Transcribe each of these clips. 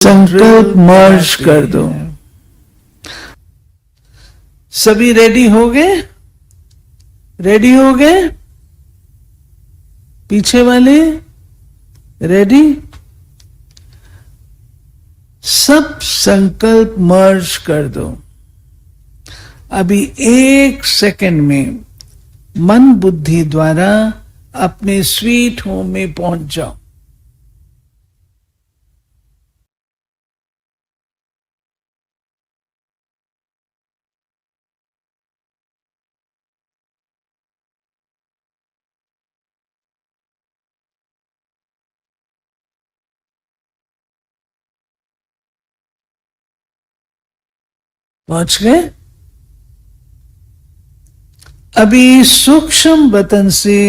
संकल्प मर्ज कर दो। सभी रेडी हो गए? रेडी हो गए? पीछे वाले रेडी? सब संकल्प मर्ज कर दो। अभी 1 सेकंड में मन बुद्धि द्वारा अपने स्वीट होम में पहुंच जाओ। पहुंच गए? अभी सूक्ष्म वतन से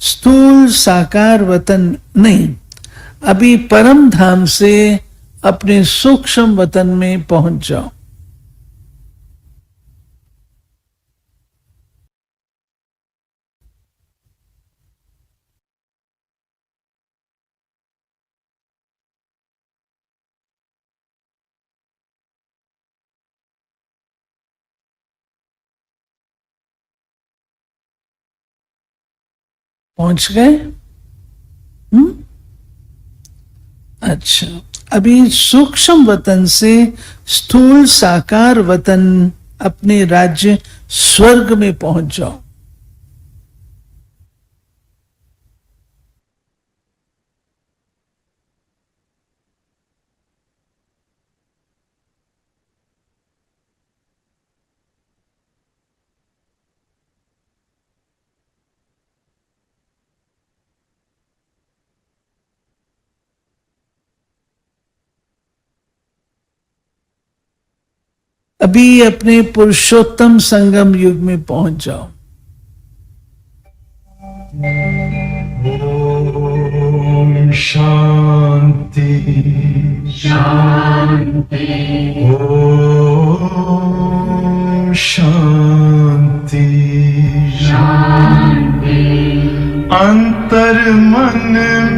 स्थूल साकार वतन नहीं, अभी परम धाम से अपने सूक्ष्म वतन में पहुंच जाओ। पहुंच गए? अच्छा, अभी सूक्ष्म वतन से स्थूल साकार वतन अपने राज्य स्वर्ग में पहुंच जाओ। अभी अपने पुरुषोत्तम संगम युग में पहुंच जाओ। ओम शांति शांति, ओम शांति शांति। अंतर मन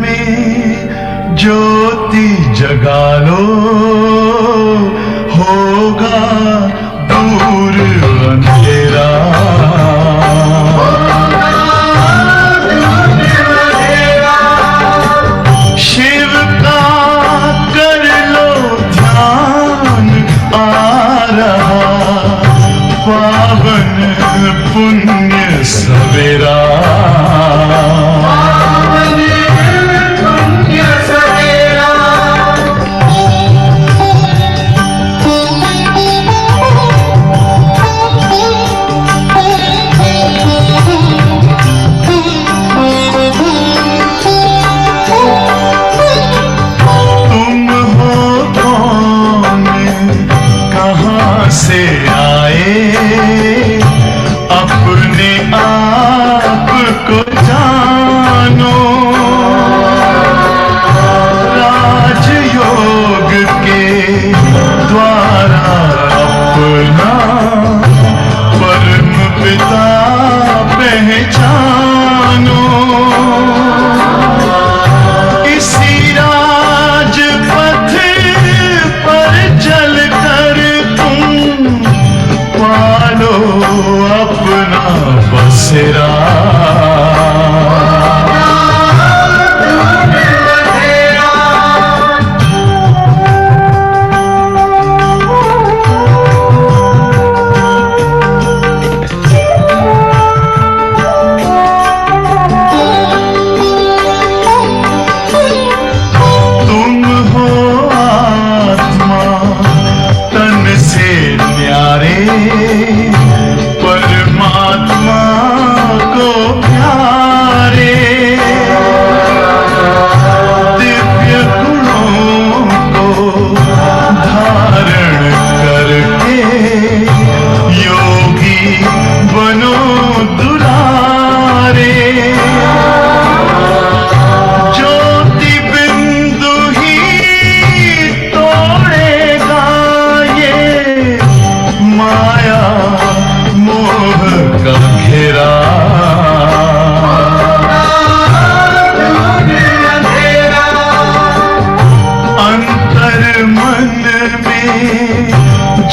में ज्योति जगा लो, होगा दूर अंधेरा। शिव का कर लो ध्यान, आ रहा पावन पुण्य सवेरा।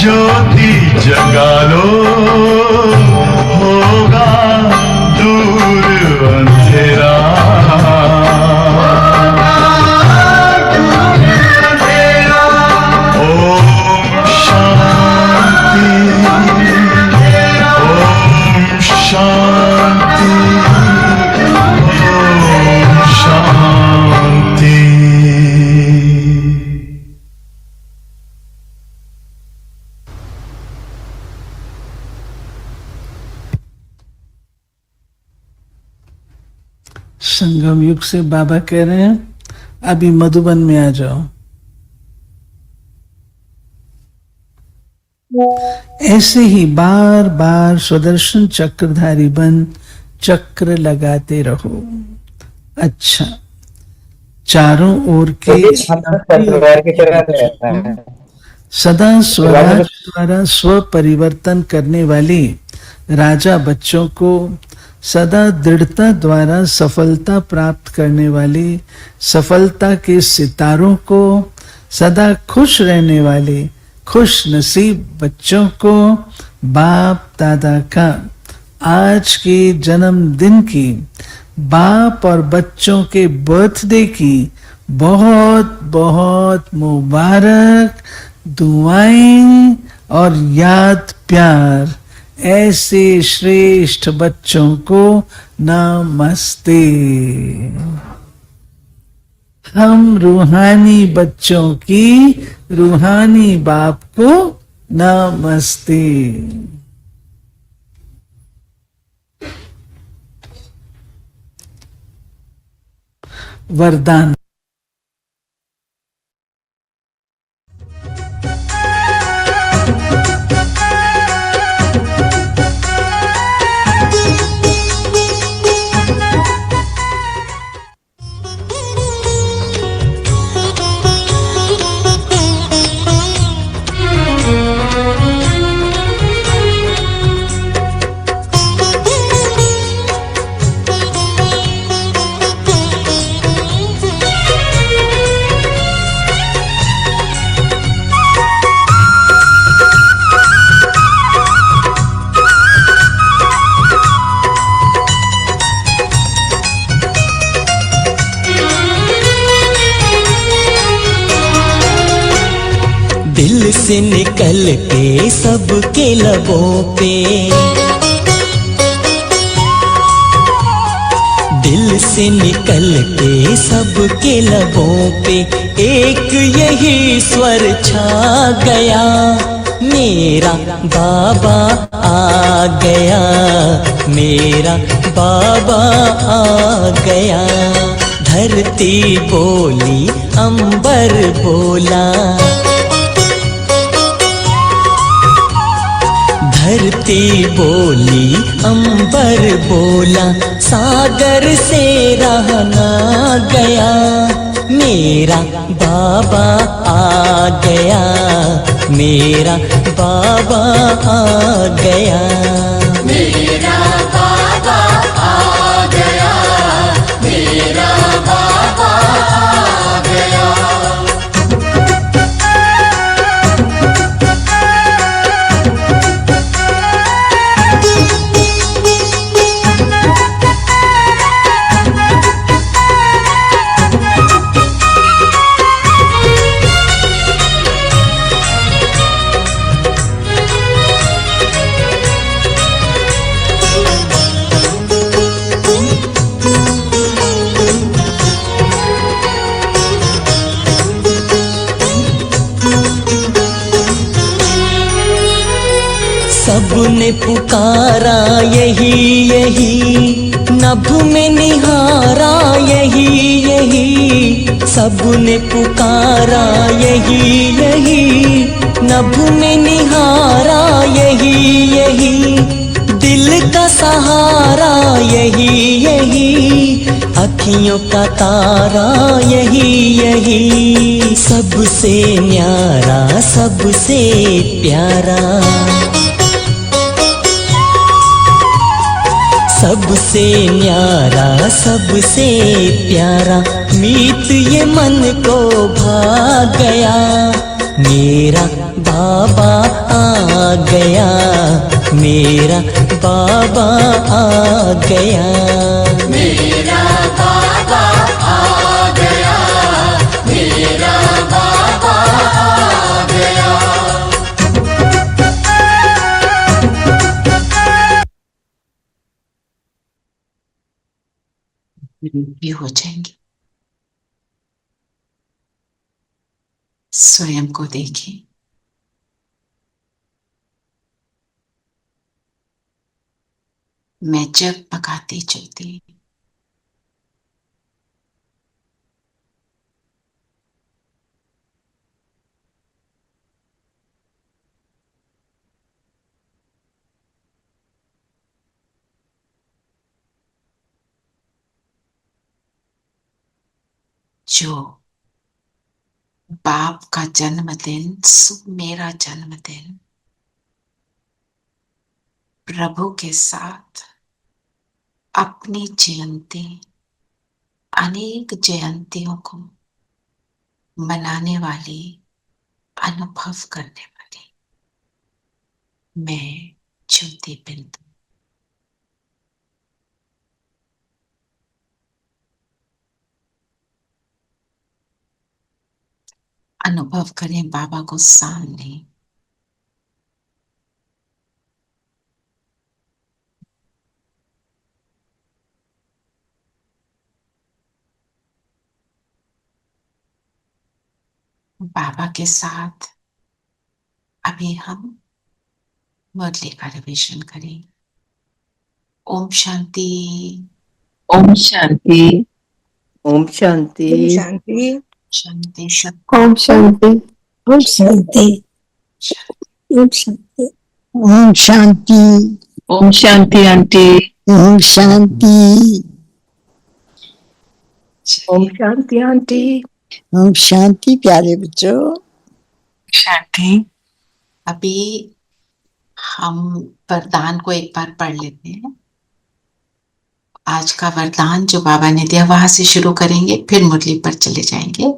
ज्योति जगा लो, होगा दूर अंधेरा। ओम शांति, ओम शांति, ओम शांति। संगम युग से बाबा कह रहे हैं अभी मधुबन में आ जाओ। ऐसे ही बार बार सुदर्शन चक्रधारी बन चक्र लगाते रहो। अच्छा, चारों ओर के सदा स्वराज द्वारा स्व परिवर्तन करने वाले राजा बच्चों को, सदा दृढ़ता द्वारा सफलता प्राप्त करने वाले सफलता के सितारों को, सदा खुश रहने वाले खुश नसीब बच्चों को बाप दादा का आज के जन्मदिन की, बाप और बच्चों के बर्थडे की बहुत बहुत मुबारक दुआएं और याद प्यार। ऐसे श्रेष्ठ बच्चों को नमस्ते। हम रूहानी बच्चों की रूहानी बाप को नमस्ते। वरदान। दिल से निकल के सबके लबों पे, दिल से निकल के सबके लबों पे एक यही स्वर छा गया, मेरा बाबा आ गया, मेरा बाबा आ गया। धरती बोली अंबर बोला, धरती बोली अंबर बोला, सागर से रहना गया, मेरा बाबा आ गया, मेरा बाबा आ गया, मेरा बाबा आ गया, मेरा बाबा आ गया। सबने पुकारा यही यही, नभ में निहारा यही यही, सबने पुकारा यही यही, नभ में निहारा यही यही, दिल का सहारा यही यही, अखियों का तारा यही यही, सबसे न्यारा सबसे प्यारा, सबसे न्यारा सबसे प्यारा, मीत ये मन को भा गया, मेरा बाबा आ गया, मेरा बाबा आ गया। मेरा बाबा आ गया, मेरा बाबा आ गया। भी हो जाएंगे। स्वयं को देखें। मैं जगमगाती चलती, जो बाप का जन्मदिन सो मेरा जन्मदिन प्रभु के साथ अपनी जयंती, अनेक जयंतियों को मनाने वाली, अनुभव करने वाली मैं ज्योति बिंदु। अनुभव करें बाबा को सामने। बाबा के साथ अभी हम मुरली का रिविजन करें। ओम शांति, ओम शांति, ओम शांति, शांति, शांति, शांति। ओम शांति, ओम शांति, ओम शांति, ओम शांति, ओम शांति आंटी, ओम शांति, ओम शांति आंटी, ओम शांति प्यारे बच्चों। शांति। अभी हम वरदान को एक बार पढ़ लेते हैं। आज का वरदान जो बाबा ने दिया वहां से शुरू करेंगे, फिर मुरली पर चले जाएंगे।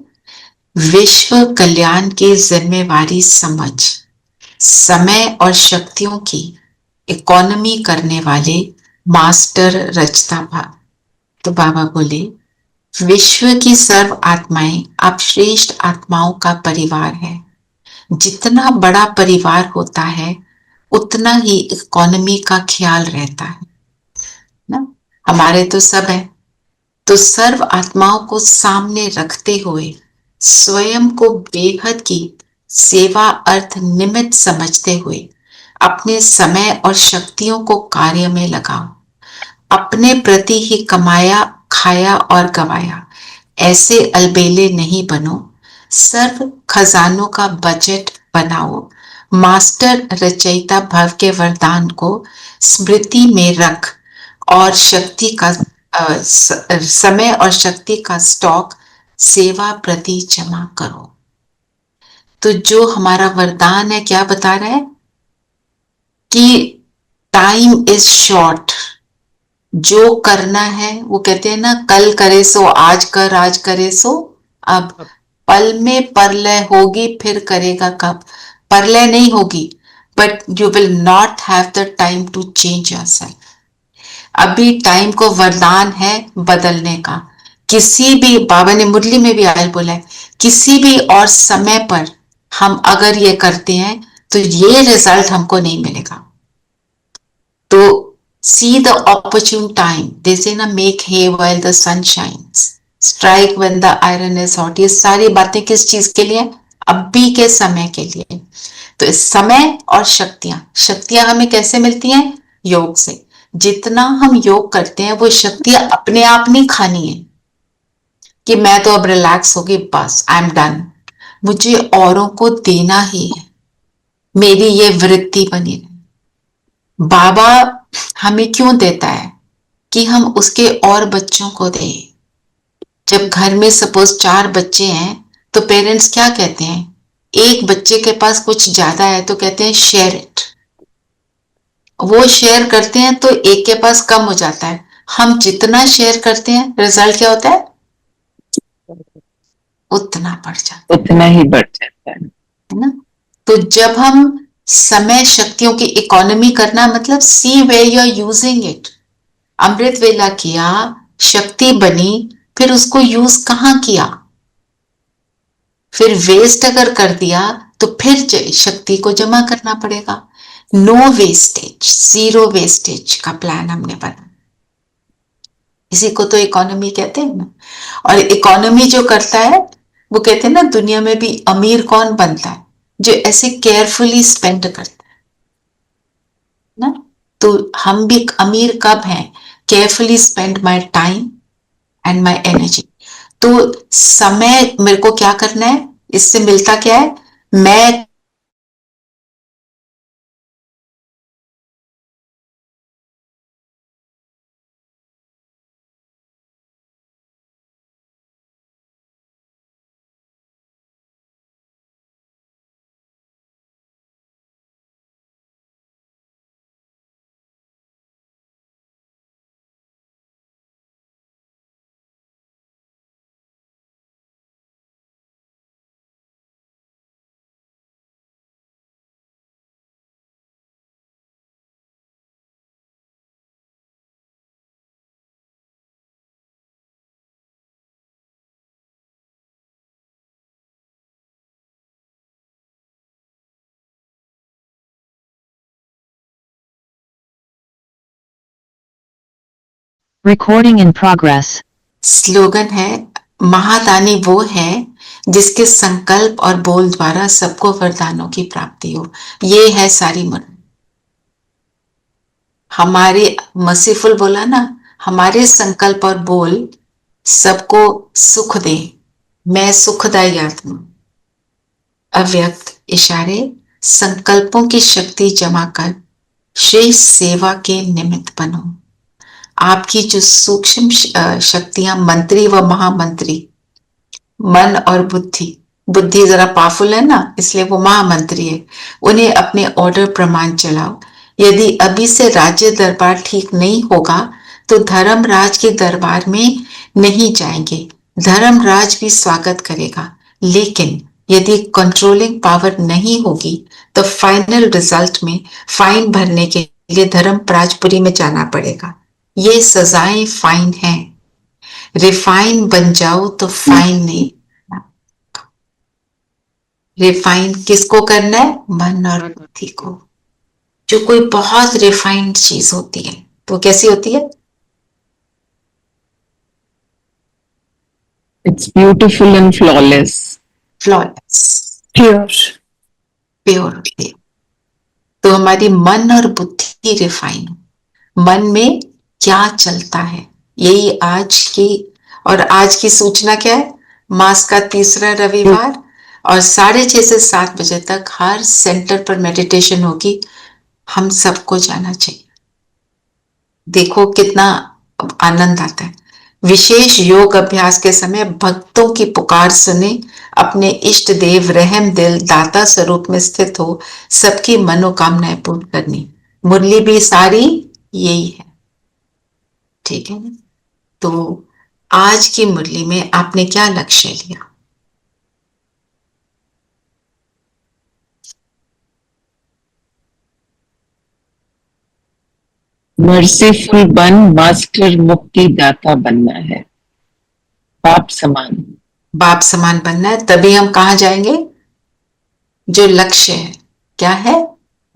विश्व कल्याण की जिम्मेवारी समझ, समय और शक्तियों की इकोनॉमी करने वाले मास्टर रचता भाव। तो बाबा बोले, विश्व की सर्व आत्माएं आप श्रेष्ठ आत्माओं का परिवार है। जितना बड़ा परिवार होता है उतना ही इकोनॉमी का ख्याल रहता है ना। हमारे तो सब है, तो सर्व आत्माओं को सामने रखते हुए स्वयं को बेहद की सेवा अर्थ निमित्त समझते हुए अपने समय और शक्तियों को कार्य में लगाओ। अपने प्रति ही कमाया, खाया और गवाया, ऐसे अलबेले नहीं बनो। सर्व खजानों का बजट बनाओ। मास्टर रचयिता भव के वरदान को स्मृति में रख और शक्ति का समय और शक्ति का स्टॉक सेवा प्रति जमा करो। तो जो हमारा वरदान है क्या बता रहा है कि टाइम इज शॉर्ट। जो करना है वो कहते हैं ना, कल करे सो आज कर, आज करे सो अब। पल में परलय होगी, फिर करेगा कब। परलय नहीं होगी, but you will not have the time to change yourself. अभी टाइम को वरदान है बदलने का। किसी भी, बाबा ने मुरली में भी आयल बोला है, किसी भी और समय पर हम अगर ये करते हैं तो ये रिजल्ट हमको नहीं मिलेगा। तो see the opportune time, they say ना, make hay while the sun shines, strike when the iron is hot। ये सारी बातें किस चीज के लिए? अभी के समय के लिए। तो इस समय और शक्तियां हमें कैसे मिलती हैं? योग से। जितना हम योग करते हैं वो शक्तियां अपने आप नहीं खानी है कि मैं तो अब रिलैक्स होगी, बस आई एम डन। मुझे औरों को देना ही है, मेरी ये वृत्ति बनी रहे। बाबा हमें क्यों देता है? कि हम उसके और बच्चों को दें। जब घर में सपोज 4 बच्चे हैं तो पेरेंट्स क्या कहते हैं? एक बच्चे के पास कुछ ज्यादा है तो कहते हैं शेयर इट। वो शेयर करते हैं तो एक के पास कम हो जाता है। हम जितना शेयर करते हैं रिजल्ट क्या होता है? उतना बढ़ जाता है, उतना ही बढ़ जाता है। तो जब हम समय शक्तियों की इकोनॉमी करना मतलब see where you are using it. Amrit Vela किया, शक्ति बनी, फिर उसको यूज कहाँ किया? फिर वेस्ट अगर कर दिया तो फिर शक्ति को जमा करना पड़ेगा। नो वेस्टेज, जीरो वेस्टेज का प्लान हमने बना। इसी को तो इकोनॉमी कहते हैं ना। और इकोनॉमी जो करता है वो कहते हैं ना, दुनिया में भी अमीर कौन बनता है? जो ऐसे केयरफुली स्पेंड करता है ना। तो हम भी अमीर कब हैं? Carefully spend my time and my energy. तो समय मेरे को क्या करना है, इससे मिलता क्या है? मैं Recording in progress. स्लोगन है, महादानी वो है जिसके संकल्प और बोल द्वारा सबको वरदानों की प्राप्ति हो। ये है सारी मन। हमारे मर्सीफुल बोला ना, हमारे संकल्प और बोल सबको सुख दे। मैं सुखदायी आत्मा। अव्यक्त इशारे, संकल्पों की शक्ति जमा कर श्रेष्ठ सेवा के निमित्त बनो। आपकी जो सूक्ष्म शक्तियां, मंत्री व महामंत्री, मन और बुद्धि, बुद्धि जरा पावरफुल है ना, इसलिए वो महामंत्री है, उन्हें अपने ऑर्डर प्रमाण चलाओ। यदि अभी से राज्य दरबार ठीक नहीं होगा तो धर्मराज के दरबार में नहीं जाएंगे। धर्मराज भी स्वागत करेगा, लेकिन यदि कंट्रोलिंग पावर नहीं होगी तो फाइनल रिजल्ट में फाइन भरने के लिए धर्मराजपुरी में जाना पड़ेगा। ये सजाएं फाइन हैं। रिफाइन बन जाओ तो फाइन नहीं। रिफाइन किसको करना है? मन और बुद्धि को। जो कोई बहुत रिफाइंड चीज होती है तो कैसी होती है? It's beautiful and flawless. Flawless, pure. Pure होती है। तो हमारी मन और बुद्धि रिफाइन। मन में क्या चलता है, यही आज की। और आज की सूचना क्या है? मास का तीसरा रविवार और 6:30 से 7 बजे तक हर सेंटर पर मेडिटेशन होगी। हम सबको जाना चाहिए। देखो कितना आनंद आता है। विशेष योग अभ्यास के समय भक्तों की पुकार सुने। अपने इष्ट देव रहम दिल दाता स्वरूप में स्थित हो सबकी मनोकामनाएं पूर्ण करनी। मुरली भी सारी यही है, ठीक है ना। तो आज की मुरली में आपने क्या लक्ष्य लिया? मर्सीफुल बन, मास्टर मुक्ति दाता बनना है, बाप समान। बाप समान बनना है, तभी हम कहाँ जाएंगे? जो लक्ष्य है क्या है?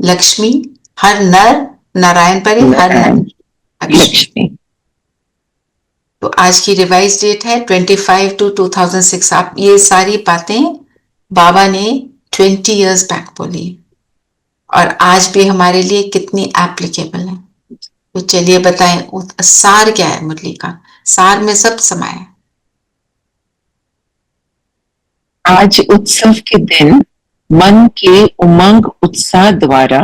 लक्ष्मी, हर नर नारायण पर ही, हर नर लक्ष्मी। तो आज की रिवाइज डेट है 25 to 2006। आप ये सारी बातें बाबा ने 20 इयर्स बैक बोली और आज भी हमारे लिए कितनी एप्लीकेबल है। तो चलिए बताएं, सार क्या है मुरली का? सार में सब समाया है। आज उत्सव के दिन मन के उमंग उत्साह द्वारा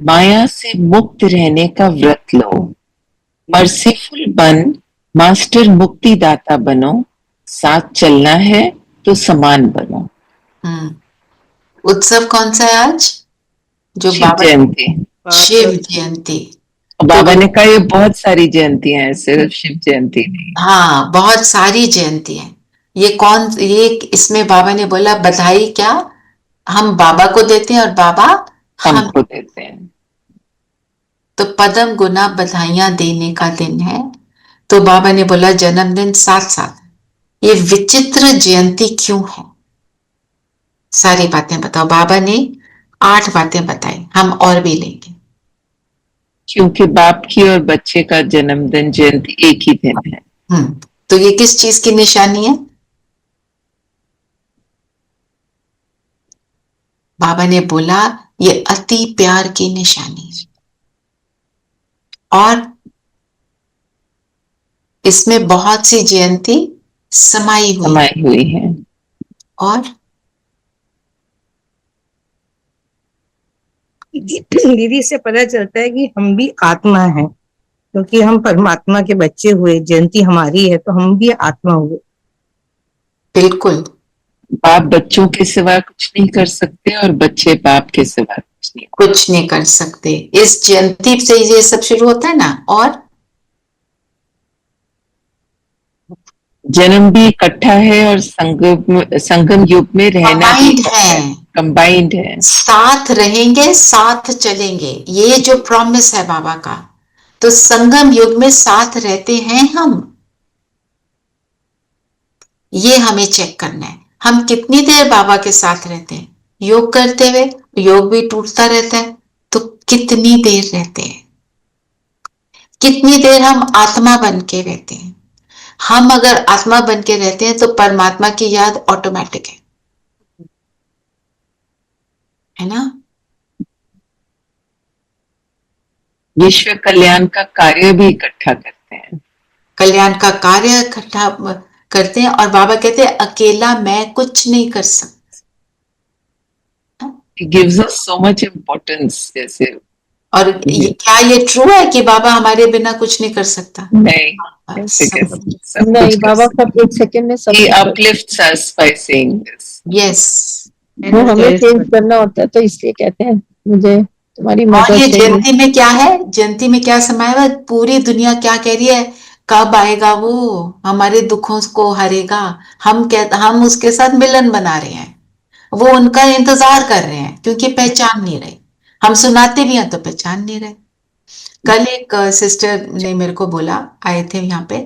माया से मुक्त रहने का व्रत लो। मर्सीफुल बन, मास्टर मुक्ति दाता बनो। साथ चलना है तो समान बनो। उत्सव कौन सा है आज? जो शिव बाबा जयंती। शिव जयंती। बाबा ने कहा ये बहुत सारी जयंतियां हैं, सिर्फ शिव जयंती नहीं। हाँ, बहुत सारी जयंती है। ये इसमें बाबा ने बोला बधाई क्या? हम बाबा को देते हैं और बाबा हम। हमको देते हैं। तो पदम गुना बधाइयां देने का दिन है। तो बाबा ने बोला जन्मदिन साथ साथ, ये विचित्र जयंती क्यों है? सारी बातें बताओ। बाबा ने 8 बातें बताई, हम और भी लेंगे। क्योंकि बाप की और बच्चे का जन्मदिन जयंती एक ही दिन है। तो ये किस चीज की निशानी है? बाबा ने बोला ये अति प्यार की निशानी है, और इसमें बहुत सी जयंती समाई हुई है। और दीदी से पता चलता है कि हम भी आत्मा हैं, क्योंकि हम परमात्मा के बच्चे हुए, जयंती हमारी है तो हम भी आत्मा हुए। बिल्कुल। बाप बच्चों के सिवा कुछ नहीं कर सकते और बच्चे बाप के सिवा कुछ नहीं कर सकते। इस जयंती से ये सब शुरू होता है ना। और जन्म भी इकट्ठा है और संगम युग में रहना भी कंबाइंड है। साथ रहेंगे, साथ चलेंगे, ये जो प्रॉमिस है बाबा का। तो संगम युग में साथ रहते हैं हम, ये हमें चेक करना है। हम कितनी देर बाबा के साथ रहते हैं? योग करते हुए योग भी टूटता रहता है, तो कितनी देर रहते हैं? कितनी देर हम आत्मा बन के रहते हैं? हम अगर आत्मा बन के रहते हैं तो परमात्मा की याद ऑटोमेटिक है ना? विश्व कल्याण का कार्य भी इकट्ठा करते हैं। कल्याण का कार्य इकट्ठा करते हैं, और बाबा कहते हैं अकेला मैं कुछ नहीं कर सकता। It gives us so much importance। जैसे और क्या ये ट्रू है कि बाबा हमारे बिना कुछ नहीं कर सकता? नहीं, नहीं, बाबा सब एक सेकंड में सब He uplifts us by saying this। Yes. वो हमें चेंज करना होता है, तो इसलिए कहते हैं मुझे तुम्हारी मदद और ये चाहिए। जयंती में क्या है? जयंती में क्या समाया हुआ? पूरी दुनिया क्या कह रही है? कब आएगा वो, हमारे दुखों को हरेगा। हम उसके साथ मिलन बना रहे हैं, वो उनका इंतजार कर रहे हैं, क्योंकि पहचान नहीं रहे। हम सुनाते भी हैं तो पहचान नहीं रहे। कल एक सिस्टर ने मेरे को बोला, आए थे यहाँ पे,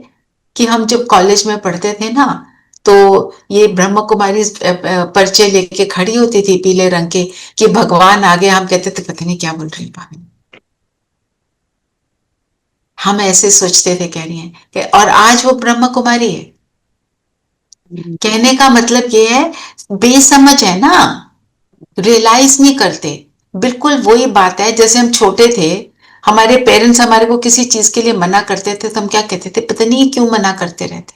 कि हम जब कॉलेज में पढ़ते थे ना, तो ये ब्रह्म कुमारी पर्चे लेके खड़ी होती थी पीले रंग के, कि भगवान आ गए। हम कहते थे पता नहीं क्या बोल रही है। हम ऐसे सोचते थे, कह रही हैं, और आज वो ब्रह्म कुमारी है। कहने का मतलब ये है, बेसमझ है ना, रियलाइज नहीं करते। बिल्कुल वही बात है, जैसे हम छोटे थे, हमारे पेरेंट्स हमारे को किसी चीज के लिए मना करते थे, तो हम क्या कहते थे, पता नहीं क्यों मना करते रहते।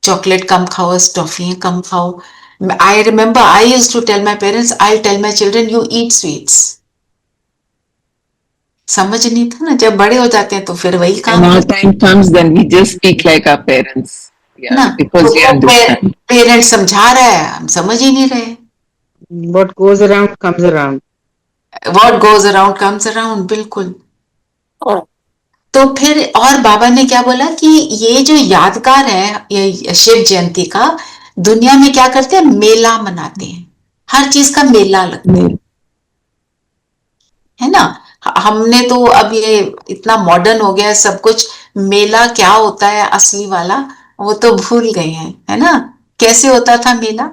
चॉकलेट कम खाओ, टॉफी कम खाओ। I remember I used to tell my parents, I tell my children you eat sweets. समझ नहीं था ना, जब बड़े हो जाते हैं तो फिर वही काम। And our time comes then we just speak like our parents। ना, because we understand। पेरेंट्स समझा रहा है, हम समझ ही नहीं रहे। What goes around comes around। What goes around comes around, बिल्कुल। तो फिर और बाबा ने क्या बोला कि ये जो यादगार है ये शिव जयंती का, दुनिया में क्या करते हैं, मेला मनाते हैं। हर चीज का मेला लगता है ना। हमने तो अब ये इतना मॉडर्न हो गया है सब कुछ, मेला क्या होता है असली वाला वो तो भूल गए हैं, है ना। कैसे होता था मेला?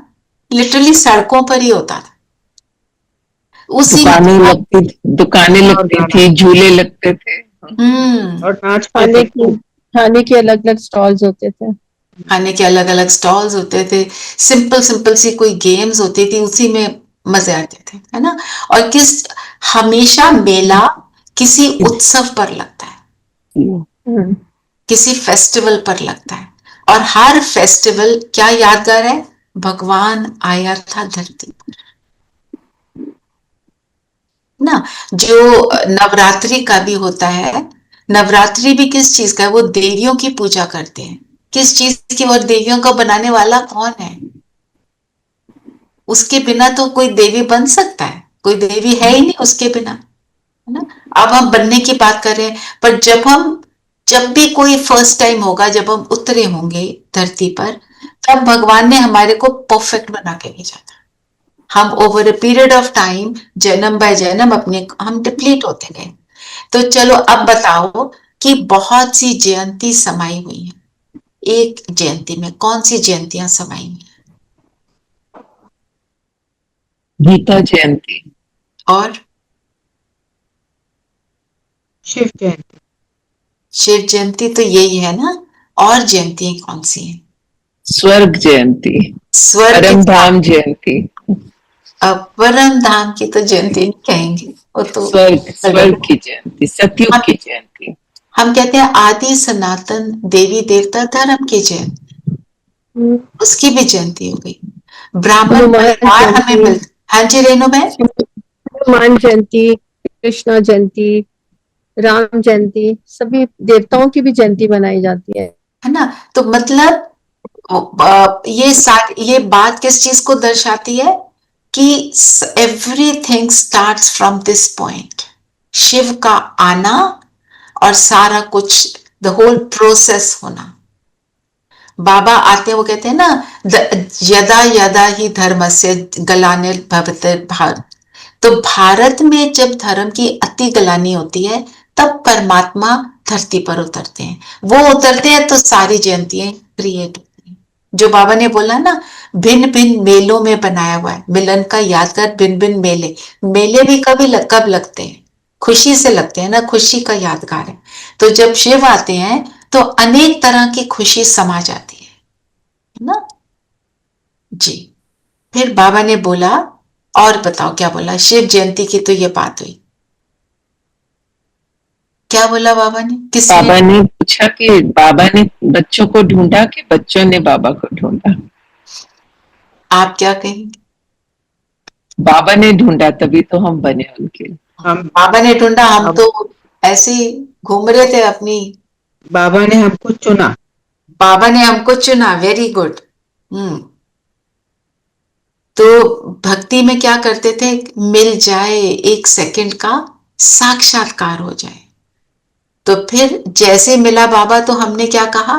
लिटरली सड़कों पर ही होता था। उसी दुकानें लगती थी, झूले लगते थे। और खाने के अलग अलग स्टॉल्स होते थे। खाने के अलग अलग स्टॉल्स होते थे। सिंपल सिंपल सी कोई गेम्स होती थी, उसी में मजे आते थे, है ना। और हमेशा मेला किसी उत्सव पर लगता है, किसी फेस्टिवल पर लगता है। और हर फेस्टिवल क्या यादगार है? भगवान आया था धरती पर ना। जो नवरात्रि का भी होता है, नवरात्रि भी किस चीज का है? वो देवियों की पूजा करते हैं। किस चीज की? और देवियों को बनाने वाला कौन है? उसके बिना तो कोई देवी बन सकता है? कोई देवी है ही नहीं उसके बिना, है ना। अब हम बनने की बात कर रहे हैं, पर जब भी कोई फर्स्ट टाइम होगा, जब हम उतरे होंगे धरती पर, तब भगवान ने हमारे को परफेक्ट बना के भेजा था। हम over a period of time जन्म बाय जन्म अपने हम डिप्लीट होते गए। तो चलो अब बताओ कि बहुत सी जयंती समाई हुई है, एक जयंती में कौन सी जयंतियां समाई हुई हैं? गीता जयंती, और शिव जयंती, शिव जयंती तो यही है ना, और जयंतियां कौन सी हैं? स्वर्ग जयंती, स्वर्ग परम धाम जयंती, परम धाम की तो जयंती नहीं कहेंगे, वो तो स्वर्ग स्वर्ग की जयंती, सतयुग हम की जयंती। हम कहते हैं आदि सनातन देवी देवता धर्म की जयंती, उसकी भी जयंती हो गई। ब्राह्मण हनुमान परिवार हमें जयंती, मिल, हाँ जी रेणु बहन, हनुमान जयंती, कृष्णा जयंती, राम जयंती, सभी देवताओं की भी जयंती मनाई जाती है ना। तो मतलब ये बात किस चीज को दर्शाती है कि everything starts from this point, Shiv का आना और सारा कुछ द होल प्रोसेस होना। बाबा आते हैं, वो कहते हैं ना, यदा यदा ही धर्मस्य ग्लानिर्भवति भारत। तो भारत में जब धर्म की अति ग्लानि होती है तब परमात्मा धरती पर उतरते हैं। वो उतरते हैं तो सारी जयंतियां क्रिएट होती हैं। जो बाबा ने बोला ना, भिन्न भिन्न मेलों में बनाया हुआ है, मिलन का यादगार भिन्न भिन्न मेले। मेले भी कब लगते हैं? खुशी से लगते हैं ना, खुशी का यादगार है। तो जब शिव आते हैं तो अनेक तरह की खुशी समा जाती है ना जी। फिर बाबा ने बोला, और बताओ क्या बोला? शिव जयंती की तो ये बात हुई, क्या बोला बाबा ने? बाबा ने पूछा कि बाबा ने बच्चों को ढूंढा कि बच्चों ने बाबा को ढूंढा? आप क्या कहेंगे? बाबा ने ढूंढा, तभी तो हम बने उनके। बाबा ने ढूंढा, हम तो ऐसे ही घूम रहे थे अपनी। बाबा ने हमको चुना। बाबा ने हमको चुना, वेरी गुड। तो भक्ति में क्या करते थे? मिल जाए एक सेकंड का साक्षात्कार हो जाए। तो फिर जैसे मिला बाबा तो हमने क्या कहा?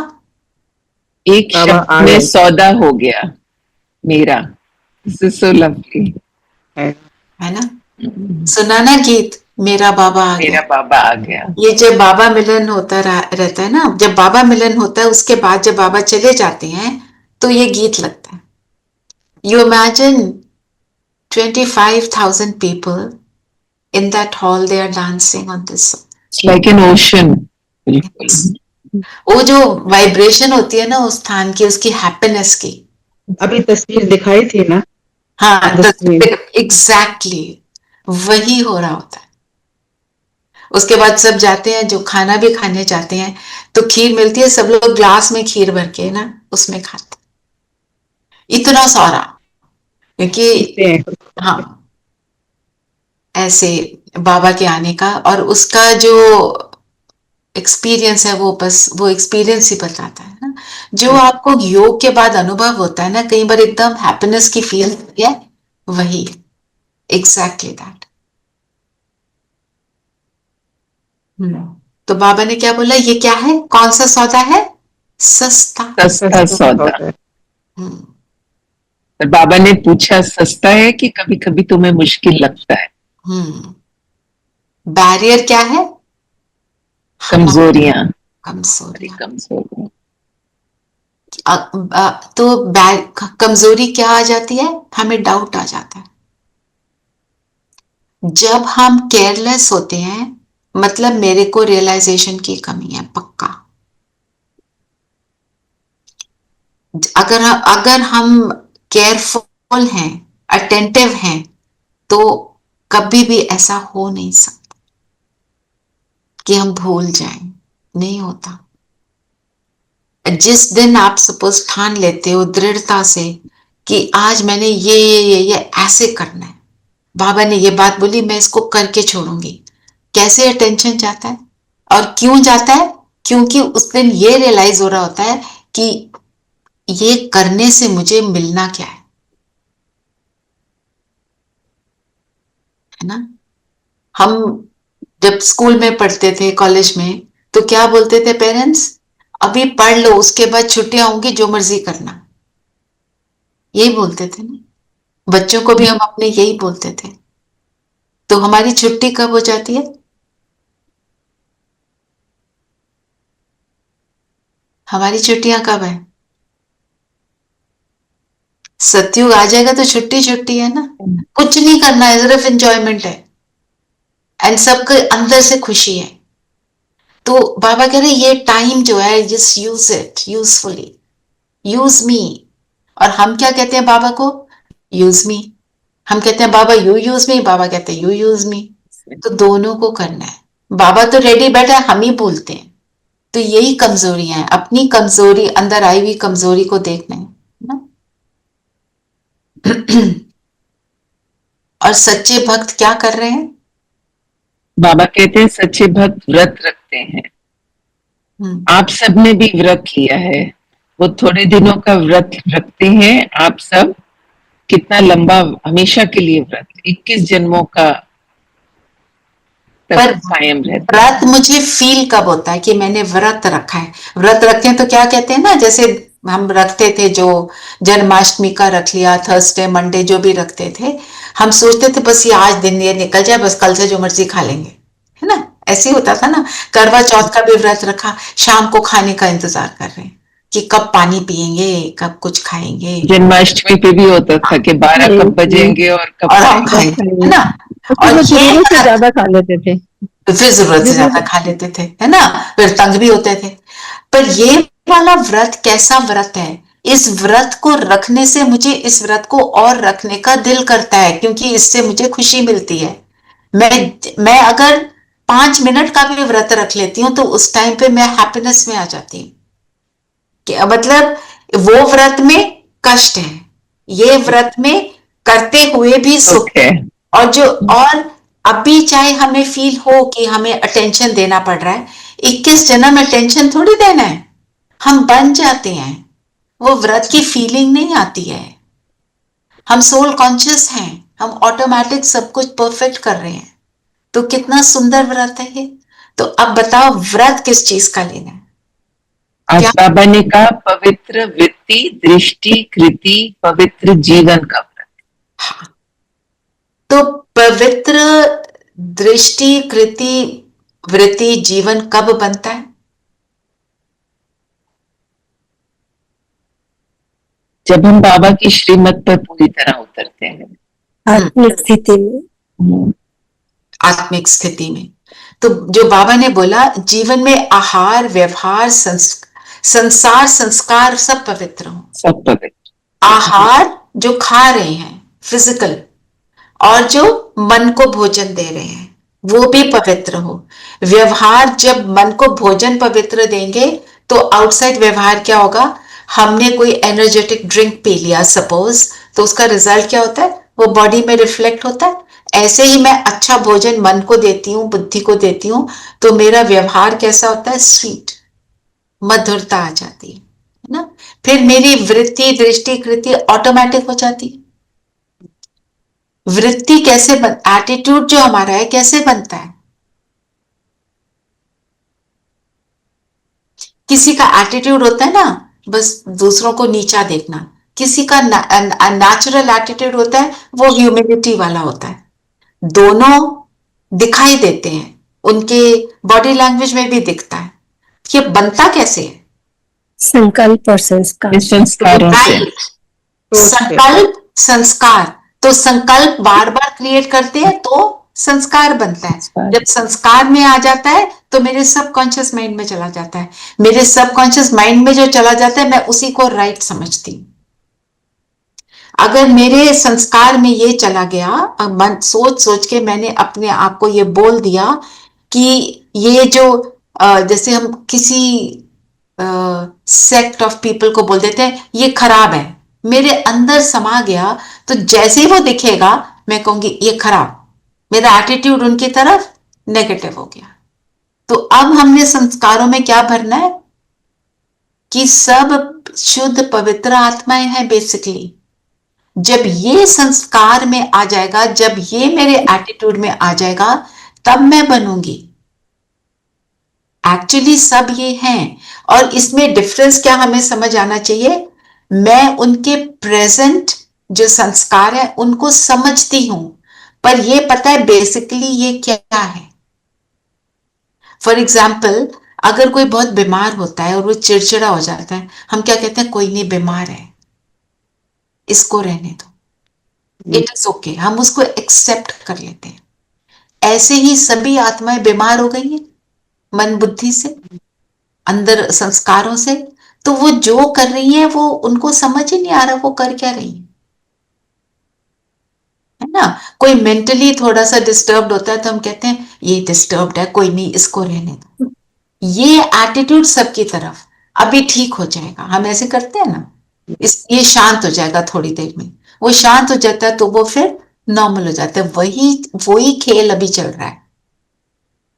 एक शब्द में सौदा हो गया मेरा। सो लवली है ना। सुना ना गीत, मेरा बाबा आ गया। मेरा बाबा आ गया। ये जब बाबा मिलन होता रहता है ना, जब बाबा मिलन होता है उसके बाद जब बाबा चले जाते हैं तो ये गीत लगता है। You imagine 25,000 people in that hall, they are dancing on this song. It's like an ocean. वो जो वाइब्रेशन होती है ना उस स्थान की, उसकी हैप्पीनेस की। अभी तस्वीर दिखाई थी ना। हाँ, एग्जैक्टली वही हो रहा होता है। उसके बाद सब जाते हैं, जो खाना भी खाने जाते हैं तो खीर मिलती है, सब लोग ग्लास में खीर भर के ना उसमें खाते, इतना सारा, क्योंकि हाँ ऐसे बाबा के आने का और उसका जो एक्सपीरियंस है वो बस वो एक्सपीरियंस ही बताता है ना। जो आपको योग के बाद अनुभव होता है ना, कई बार एकदम हैप्पीनेस की फील होती है, वही एग्जैक्टली दैट। तो बाबा ने क्या बोला? ये क्या है? कौन सा सौदा है? सस्ता सौदा। बाबा ने पूछा, सस्ता है कि कभी कभी तुम्हें मुश्किल लगता है? बैरियर क्या है? कमजोरियां। तो कमजोरी क्या आ जाती है? हमें डाउट आ जाता है। जब हम केयरलेस होते हैं मतलब मेरे को रियलाइजेशन की कमी है, पक्का। अगर हम केयरफुल हैं, अटेंटिव हैं, तो कभी भी ऐसा हो नहीं सकता कि हम भूल जाएं, नहीं होता। जिस दिन आप सपोज ठान लेते हो दृढ़ता से कि आज मैंने ये ऐसे करना है, बाबा ने ये बात बोली, मैं इसको करके छोड़ूंगी, कैसे अटेंशन जाता है? और क्यों जाता है? क्योंकि उस दिन ये रियलाइज हो रहा होता है कि ये करने से मुझे मिलना क्या है ना। हम जब स्कूल में पढ़ते थे, कॉलेज में, तो क्या बोलते थे पेरेंट्स? अभी पढ़ लो, उसके बाद छुट्टियां होंगी, जो मर्जी करना, यही बोलते थे ना। बच्चों को भी हम अपने यही बोलते थे। तो हमारी छुट्टी कब हो जाती है? हमारी छुट्टियां कब है? सतयुग आ जाएगा तो छुट्टी छुट्टी है ना, कुछ नहीं करना है, सिर्फ एंजॉयमेंट है एंड सबके अंदर से खुशी है। तो बाबा कह रहे ये टाइम जो है, just use it usefully, use me. और हम क्या कहते हैं बाबा को? Use me. हम कहते हैं बाबा यू यूज मी, बाबा कहते हैं यू यूज मी। तो दोनों को करना है। बाबा तो रेडी बैठा है, हम ही बोलते हैं। तो यही कमजोरियां हैं, अपनी कमजोरी, अंदर आई हुई कमजोरी को देखना है ना। और सच्चे भक्त क्या कर रहे हैं? बाबा कहते हैं सच्चे भक्त व्रत रखते हैं। आप सबने भी व्रत लिया है, वो थोड़े दिनों का व्रत रखते हैं। आप सब कितना लंबा, हमेशा के लिए व्रत, 21 जन्मों का पर कायम रहता व्रत मुझे फील कब होता है कि मैंने व्रत रखा है? व्रत रखते हैं तो क्या कहते हैं ना, जैसे हम रखते थे, जो जन्माष्टमी का रख लिया, थर्सडे मंडे जो भी रखते थे, हम सोचते थे बस ये आज दिन ये निकल जाए, बस कल से जो मर्जी खा लेंगे, है ना। ऐसे ही होता था ना। करवा चौथ का भी व्रत रखा, शाम को खाने का इंतजार कर रहे हैं कि कब पानी पिएंगे, कब कुछ खाएंगे। जन्माष्टमी पे भी होता था कि 12 कब बजेंगे और कब हम खाएंगे, है ना। और जरूरत से ज्यादा खा लेते थे, फिर जरूरत से ज्यादा खा लेते थे, है ना, फिर तंग भी होते थे। पर ये वाला व्रत कैसा व्रत है? इस व्रत को रखने से मुझे इस व्रत को और रखने का दिल करता है, क्योंकि इससे मुझे खुशी मिलती है। मैं अगर 5 मिनट का भी व्रत रख लेती हूँ तो उस टाइम पे मैं हैप्पीनेस में आ जाती हूँ। मतलब वो व्रत में कष्ट है, ये व्रत में करते हुए भी सुख है। और अभी चाहे हमें फील हो कि हमें अटेंशन देना पड़ रहा है, 21 जन्म अटेंशन थोड़ी देना है, हम बन जाते हैं। वो व्रत की फीलिंग नहीं आती है, हम सोल कॉन्शियस हैं, हम ऑटोमेटिक सब कुछ परफेक्ट कर रहे हैं। तो कितना सुंदर व्रत है ये। तो अब बताओ व्रत किस चीज का लेना है? आज बाबा ने कहा पवित्र वृत्ति, दृष्टि, कृति, पवित्र जीवन का व्रत। हाँ, तो पवित्र दृष्टि, कृति, वृत्ति, जीवन कब बनता है? जब हम बाबा की श्रीमत पर पूरी तरह उतरते हैं, आत्मिक स्थिति में। आत्मिक स्थिति में। तो जो बाबा ने बोला, जीवन में आहार, व्यवहार, संसार, संस्कार सब पवित्र हो। सब पवित्र। आहार जो खा रहे हैं फिजिकल, और जो मन को भोजन दे रहे हैं वो भी पवित्र हो। व्यवहार, जब मन को भोजन पवित्र देंगे तो आउटसाइड व्यवहार क्या होगा? हमने कोई एनर्जेटिक ड्रिंक पी लिया सपोज, तो उसका रिजल्ट क्या होता है? वो बॉडी में रिफ्लेक्ट होता है। ऐसे ही मैं अच्छा भोजन मन को देती हूँ, बुद्धि को देती हूँ, तो मेरा व्यवहार कैसा होता है? स्वीट, मधुरता आ जाती है ना। फिर मेरी वृत्ति, दृष्टि, कृति ऑटोमेटिक हो जाती है। वृत्ति कैसे एटीट्यूड जो हमारा है कैसे बनता है? किसी का एटीट्यूड होता है ना, बस दूसरों को नीचा देखना। किसी का नेचुरल एटीट्यूड होता है, वो ह्यूमिलिटी वाला होता है। दोनों दिखाई देते हैं, उनके बॉडी लैंग्वेज में भी दिखता है। ये बनता कैसे है? संकल्प और संस्कार। संस्कारों से। संकल्प, संस्कार। तो संकल्प बार बार क्रिएट करते हैं तो संस्कार बनता है। जब संस्कार में आ जाता है तो मेरे सबकॉन्शियस माइंड में चला जाता है। मेरे सबकॉन्शियस माइंड में जो चला जाता है मैं उसी को राइट समझती हूँ। अगर मेरे संस्कार में ये चला गया, मन सोच सोच के मैंने अपने आप को ये बोल दिया कि ये जो जैसे हम किसी सेक्ट ऑफ पीपल को बोल देते हैं ये खराब है, मेरे अंदर समा गया, तो जैसे ही वो दिखेगा मैं कहूंगी ये खराब। मेरा एटीट्यूड उनकी तरफ नेगेटिव हो गया। तो अब हमने संस्कारों में क्या भरना है कि सब शुद्ध पवित्र आत्माएं हैं बेसिकली। जब ये संस्कार में आ जाएगा, जब ये मेरे एटीट्यूड में आ जाएगा, तब मैं बनूंगी। एक्चुअली सब ये हैं, और इसमें डिफरेंस क्या हमें समझ आना चाहिए? मैं उनके प्रेजेंट जो संस्कार है उनको समझती हूं, पर ये पता है बेसिकली ये क्या है। फॉर एग्जाम्पल, अगर कोई बहुत बीमार होता है और वो चिड़चिड़ा हो जाता है, हम क्या कहते हैं, कोई नहीं, बीमार है, इसको रहने दो, इट इज ओके, हम उसको एक्सेप्ट कर लेते हैं। ऐसे ही सभी आत्माएं बीमार हो गई हैं मन बुद्धि से, अंदर संस्कारों से, तो वो जो कर रही है वो उनको समझ ही नहीं आ रहा वो कर क्या रही है ना। कोई मेंटली थोड़ा सा डिस्टर्ब्ड होता है तो हम कहते हैं ये डिस्टर्ब्ड है, कोई नहीं, इसको रहने दो। ये एटीट्यूड सबकी तरफ, अभी ठीक हो जाएगा, हम ऐसे करते हैं ना, ये शांत हो जाएगा थोड़ी देर में, वो शांत हो जाता है तो वो फिर नॉर्मल हो जाता है। वही खेल अभी चल रहा है।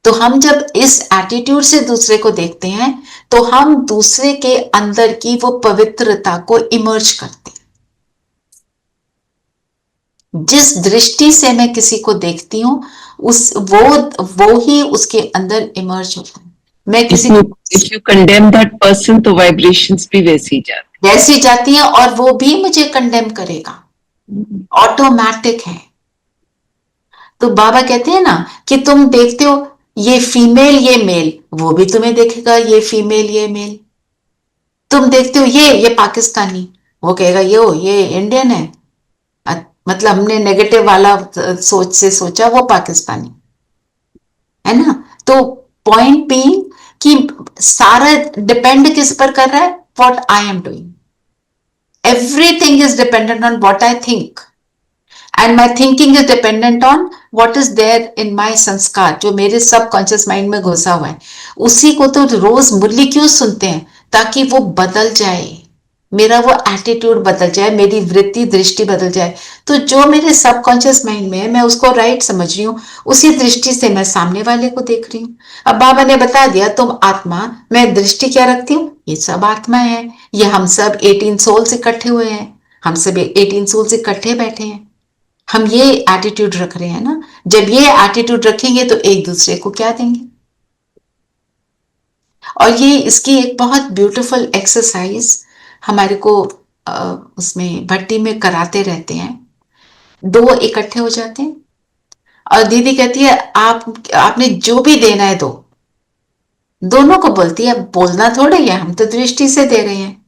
तो हम जब इस एटीट्यूड से दूसरे को देखते हैं तो हम दूसरे के अंदर की वो पवित्रता को इमर्ज करते हैं। जिस दृष्टि से मैं किसी को देखती हूं वो ही उसके अंदर इमर्ज होता है। मैं किसी if you condemn that person तो वाइब्रेशंस भी वैसी जाती हैं और वो भी मुझे कंडेम करेगा, ऑटोमेटिक है। तो बाबा कहते हैं ना कि तुम देखते हो ये फीमेल ये मेल, वो भी तुम्हें देखेगा ये फीमेल ये मेल। तुम देखते हो ये पाकिस्तानी, वो कहेगा ये इंडियन है। मतलब हमने नेगेटिव वाला सोच से सोचा वो पाकिस्तानी है ना। तो पॉइंट बीइंग कि सारा डिपेंड किस पर कर रहा है, what I am doing. Everything is dependent on what I think and my thinking is dependent on what is there in my संस्कार, जो मेरे सबकॉन्शियस माइंड में घुसा हुआ है। उसी को तो रोज मुरली क्यों सुनते हैं, ताकि वो बदल जाए, मेरा वो एटीट्यूड बदल जाए, मेरी वृत्ति दृष्टि बदल जाए। तो जो मेरे सबकॉन्शियस माइंड में है मैं उसको राइट समझ रही हूँ, उसी दृष्टि से मैं सामने वाले को देख रही हूँ। अब बाबा ने बता दिया तुम आत्मा, मैं दृष्टि क्या रखती हूँ, ये सब आत्मा है, ये हम सब 18 सोल्स इकट्ठे हुए हैं, हम सब 18 सोल्स इकट्ठे बैठे हैं, हम ये एटीट्यूड रख रहे हैं ना। जब ये एटीट्यूड रखेंगे तो एक दूसरे को क्या देंगे। और ये इसकी एक बहुत ब्यूटीफुल एक्सरसाइज हमारे को उसमें भट्टी में कराते रहते हैं। दो इकट्ठे हो जाते हैं और दीदी कहती है आपने जो भी देना है दो, दोनों को बोलती है, बोलना थोड़े है, हम तो दृष्टि से दे रहे हैं।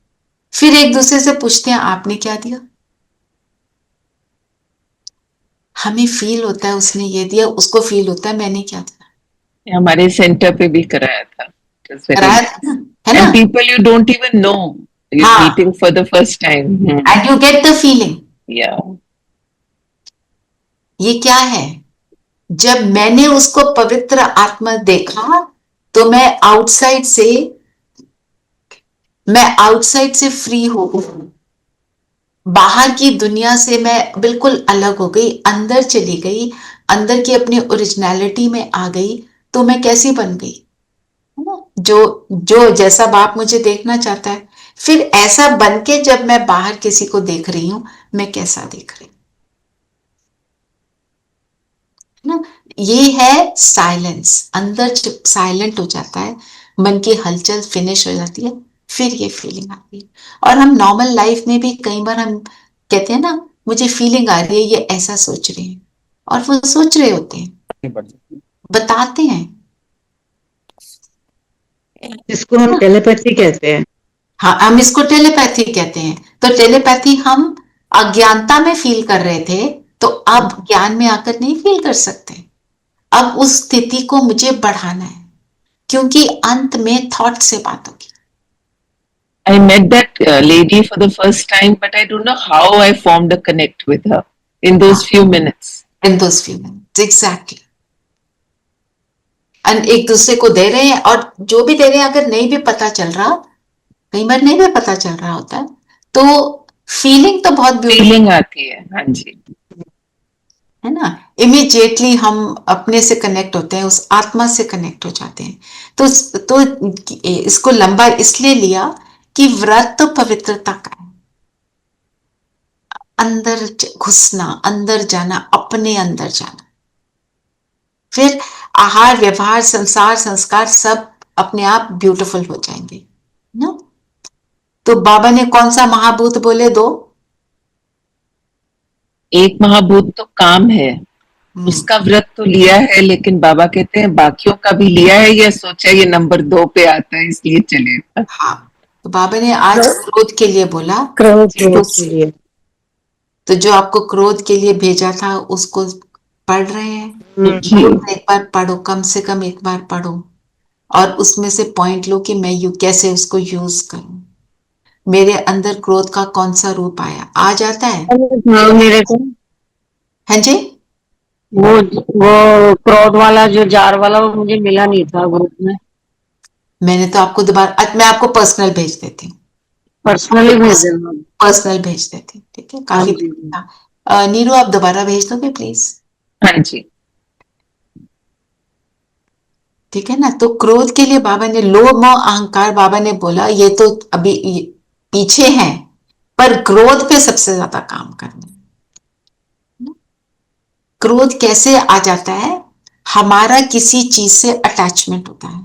फिर एक दूसरे से पूछते हैं आपने क्या दिया। हमें फील होता है उसने ये दिया, उसको फील होता है मैंने क्या दिया। हमारे सेंटर पे भी कराया था ना, है ना। People you don't even know you're meeting for the first time and you get the feeling, ये क्या है। जब मैंने उसको पवित्र आत्मा देखा तो मैं आउटसाइड से फ्री हो गई, बाहर की दुनिया से मैं बिल्कुल अलग हो गई, अंदर चली गई, अंदर की अपनी ओरिजिनलिटी में आ गई। तो मैं कैसी बन गई, जो जैसा बाप मुझे देखना चाहता है, फिर ऐसा बन के जब मैं बाहर किसी को देख रही हूं मैं कैसा देख रही हूं ना। ये है साइलेंस। अंदर जब साइलेंट हो जाता है, मन की हलचल फिनिश हो जाती है, फिर ये फीलिंग आती है। और हम नॉर्मल लाइफ में भी कई बार हम कहते हैं ना मुझे फीलिंग आ रही है, ये ऐसा सोच रहे हैं, और वो सोच रहे होते हैं, बताते हैं। इसको हम टेलीपैथी कहते हैं। हाँ, हम इसको टेलीपैथी कहते हैं। तो टेलीपैथी हम अज्ञानता में फील कर रहे थे, तो अब ज्ञान में आकर नहीं फील कर सकते। अब उस स्थिति को मुझे बढ़ाना है, क्योंकि अंत में थॉट से बात होगी। I met that lady for the first time, but I don't know how I formed a connect with her in those few minutes. In those few minutes, exactly. And एक दूसरे को दे रहे हैं, और जो भी दे रहे हैं अगर नहीं भी पता चल रहा, कई बार नहीं भी पता चल रहा होता है, तो फीलिंग तो बहुत फीलिंग आती है। हाँ जी, है ना। इमीडिएटली हम अपने से कनेक्ट होते हैं, उस आत्मा से कनेक्ट हो जाते हैं। तो इसको लंबा इसलिए लिया कि व्रत तो पवित्रता का है। अंदर घुसना, अंदर जाना, अपने अंदर जाना, फिर आहार व्यवहार संसार संस्कार सब अपने आप ब्यूटीफुल हो जाएंगे ना। तो बाबा ने कौन सा महाभूत बोले, दो, एक महाभूत तो काम है, उसका व्रत तो लिया है, लेकिन बाबा कहते हैं बाकियों का भी लिया है या सोचा ये नंबर 2 पे आता है इसलिए चलेगा। हाँ, तो बाबा ने आज क्रोध के लिए बोला, क्रोध तो, के लिए। तो जो आपको क्रोध के लिए भेजा था उसको पढ़ रहे हैं, जी एक बार पढ़ो, कम से कम एक बार पढ़ो, और उसमें से पॉइंट लो कि मैं कैसे उसको यूज करूं। मेरे अंदर क्रोध का कौन सा रूप आया, आ जाता है। हाँ, मेरे को हाँ जी, वो क्रोध वाला जो जार वाला वो मुझे मिला नहीं था ग्रुप में। मैंने तो आपको दोबारा, मैं आपको पर्सनल भेज देती हूँ, पर्सनली भेज देना। पर्सनल भेज देती हूँ, ठीक है, काफी था। नीरू आप दोबारा भेज दोगे प्लीज? हाँ जी। ठीक है ना। तो क्रोध के लिए बाबा ने, लोभ मोह अहंकार, बाबा ने बोला ये तो अभी पीछे हैं, पर क्रोध पे सबसे ज्यादा काम करना है। क्रोध कैसे आ जाता है? हमारा किसी चीज से अटैचमेंट होता है,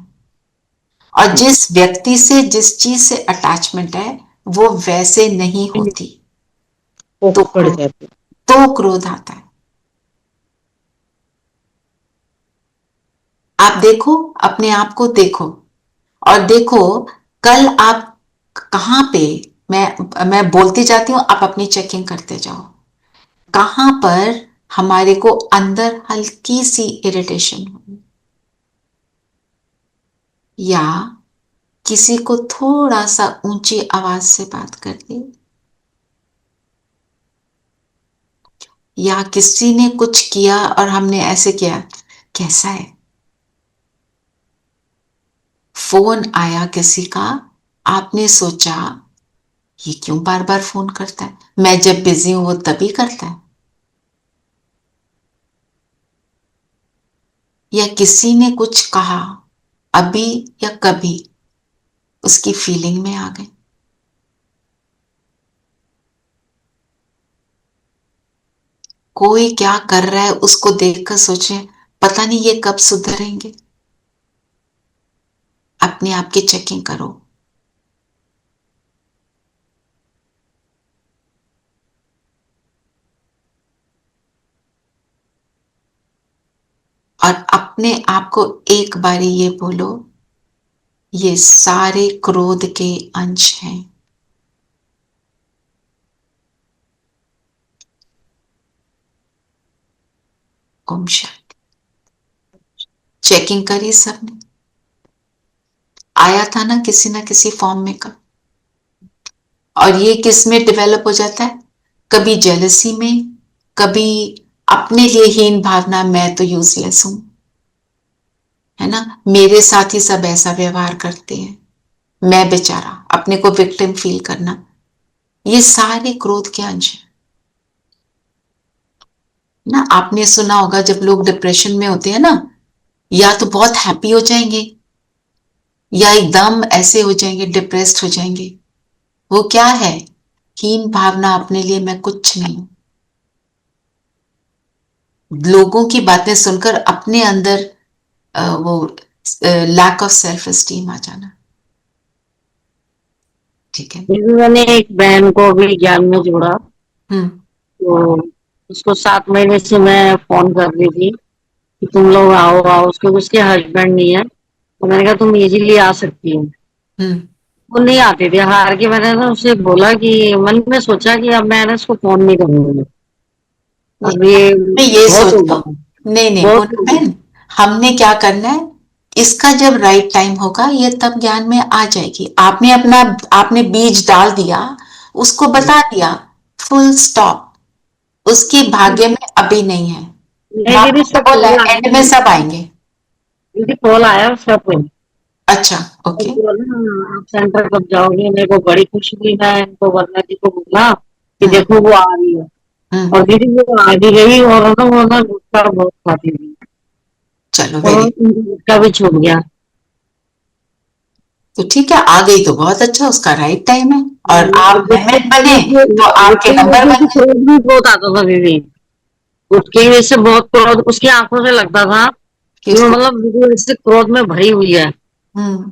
और जिस व्यक्ति से, जिस चीज से अटैचमेंट है वो वैसे नहीं होती, तो पड़ जाते। तो क्रोध आता है। आप देखो, अपने आप को देखो, और देखो कल आप कहां पे, मैं बोलती जाती हूं, आप अपनी चेकिंग करते जाओ, कहां पर हमारे को अंदर हल्की सी इरिटेशन हो, या किसी को थोड़ा सा ऊंची आवाज से बात कर दी, या किसी ने कुछ किया और हमने ऐसे किया, कैसा है, फोन आया किसी का, आपने सोचा ये क्यों बार बार फोन करता है, मैं जब बिजी हूं वो तभी करता है, या किसी ने कुछ कहा अभी या कभी, उसकी फीलिंग में आ गए। कोई क्या कर रहा है उसको देखकर सोचे पता नहीं ये कब सुधरेंगे। अपने आप की चेकिंग करो, और अपने आप को एक बारी ये बोलो, ये सारे क्रोध के अंश हैं। ओम शांति। चेकिंग करी सबने, आया था ना किसी फॉर्म में कब, और ये किस में डेवलप हो जाता है, कभी जेलसी में, कभी अपने लिए हीन भावना, मैं तो यूजलेस हूं, है ना, मेरे साथ ही सब ऐसा व्यवहार करते हैं, मैं बेचारा, अपने को विक्टिम फील करना, ये सारे क्रोध के अंश हैं ना। आपने सुना होगा जब लोग डिप्रेशन में होते हैं ना, या तो बहुत हैप्पी हो जाएंगे या एकदम ऐसे हो जाएंगे, डिप्रेस्ड हो जाएंगे। वो क्या है? हीन भावना, अपने लिए मैं कुछ नहीं हूं, लोगों की बातें सुनकर अपने अंदर वो लैक ऑफ सेल्फ एस्टीम आ जाना। ठीक है। मैंने एक बहन को भी ज्ञान में जोड़ा, हम्म तो उसको 7 महीने से मैं फोन कर रही थी कि तुम लोग आओ आओ, उसके हस्बैंड नहीं है, तो मैंने कहा तुम इजीली आ सकती हो। हम्म वो नहीं आते थे, हार के मैंने ना उससे बोला कि मन में सोचा कि अब मैं ना इसको फोन नहीं करूंगी, अब ये मैं ये बहुत हो सोचता गया, हूँ, नहीं बहुत पूनम हो गया। बहन, हमने क्या करना है, इसका जब राइट टाइम होगा ये तब ज्ञान में आ जाएगी। आपने बीज डाल दिया, उसको बता दिया, फुल स्टॉप, उसके भाग्य में अभी नहीं है। नहीं दीदी, आपने उसका तो बोला कॉल है, एंड में आया, सब आएंगे। दीदी कॉल आया उसका फोन। अच्छा, ओके। आप सेंटर कब जाओगे, मेरे को बड़ी खुशी हुई, मैं इनको वर्णा जी को बोला कि हम्म देखो वो आ रही है, और दीदी वो आ भी गई, और वो ना गुस्सा बहुत खाती थी, चलो और वेरी, गुस्सा भी छूट गया। तो ठीक है, आ गई तो बहुत अच्छा, उसका राइट टाइम है, और आप मेहनत बने तो आपके नंबर बन गए। क्रोध भी बहुत आता था दीदी, उसकी वजह से बहुत क्रोध, उसकी आंखों से लगता था कि कि वो उसको, मतलब दीदी ऐसे क्रोध में भरी हुई है। हम्म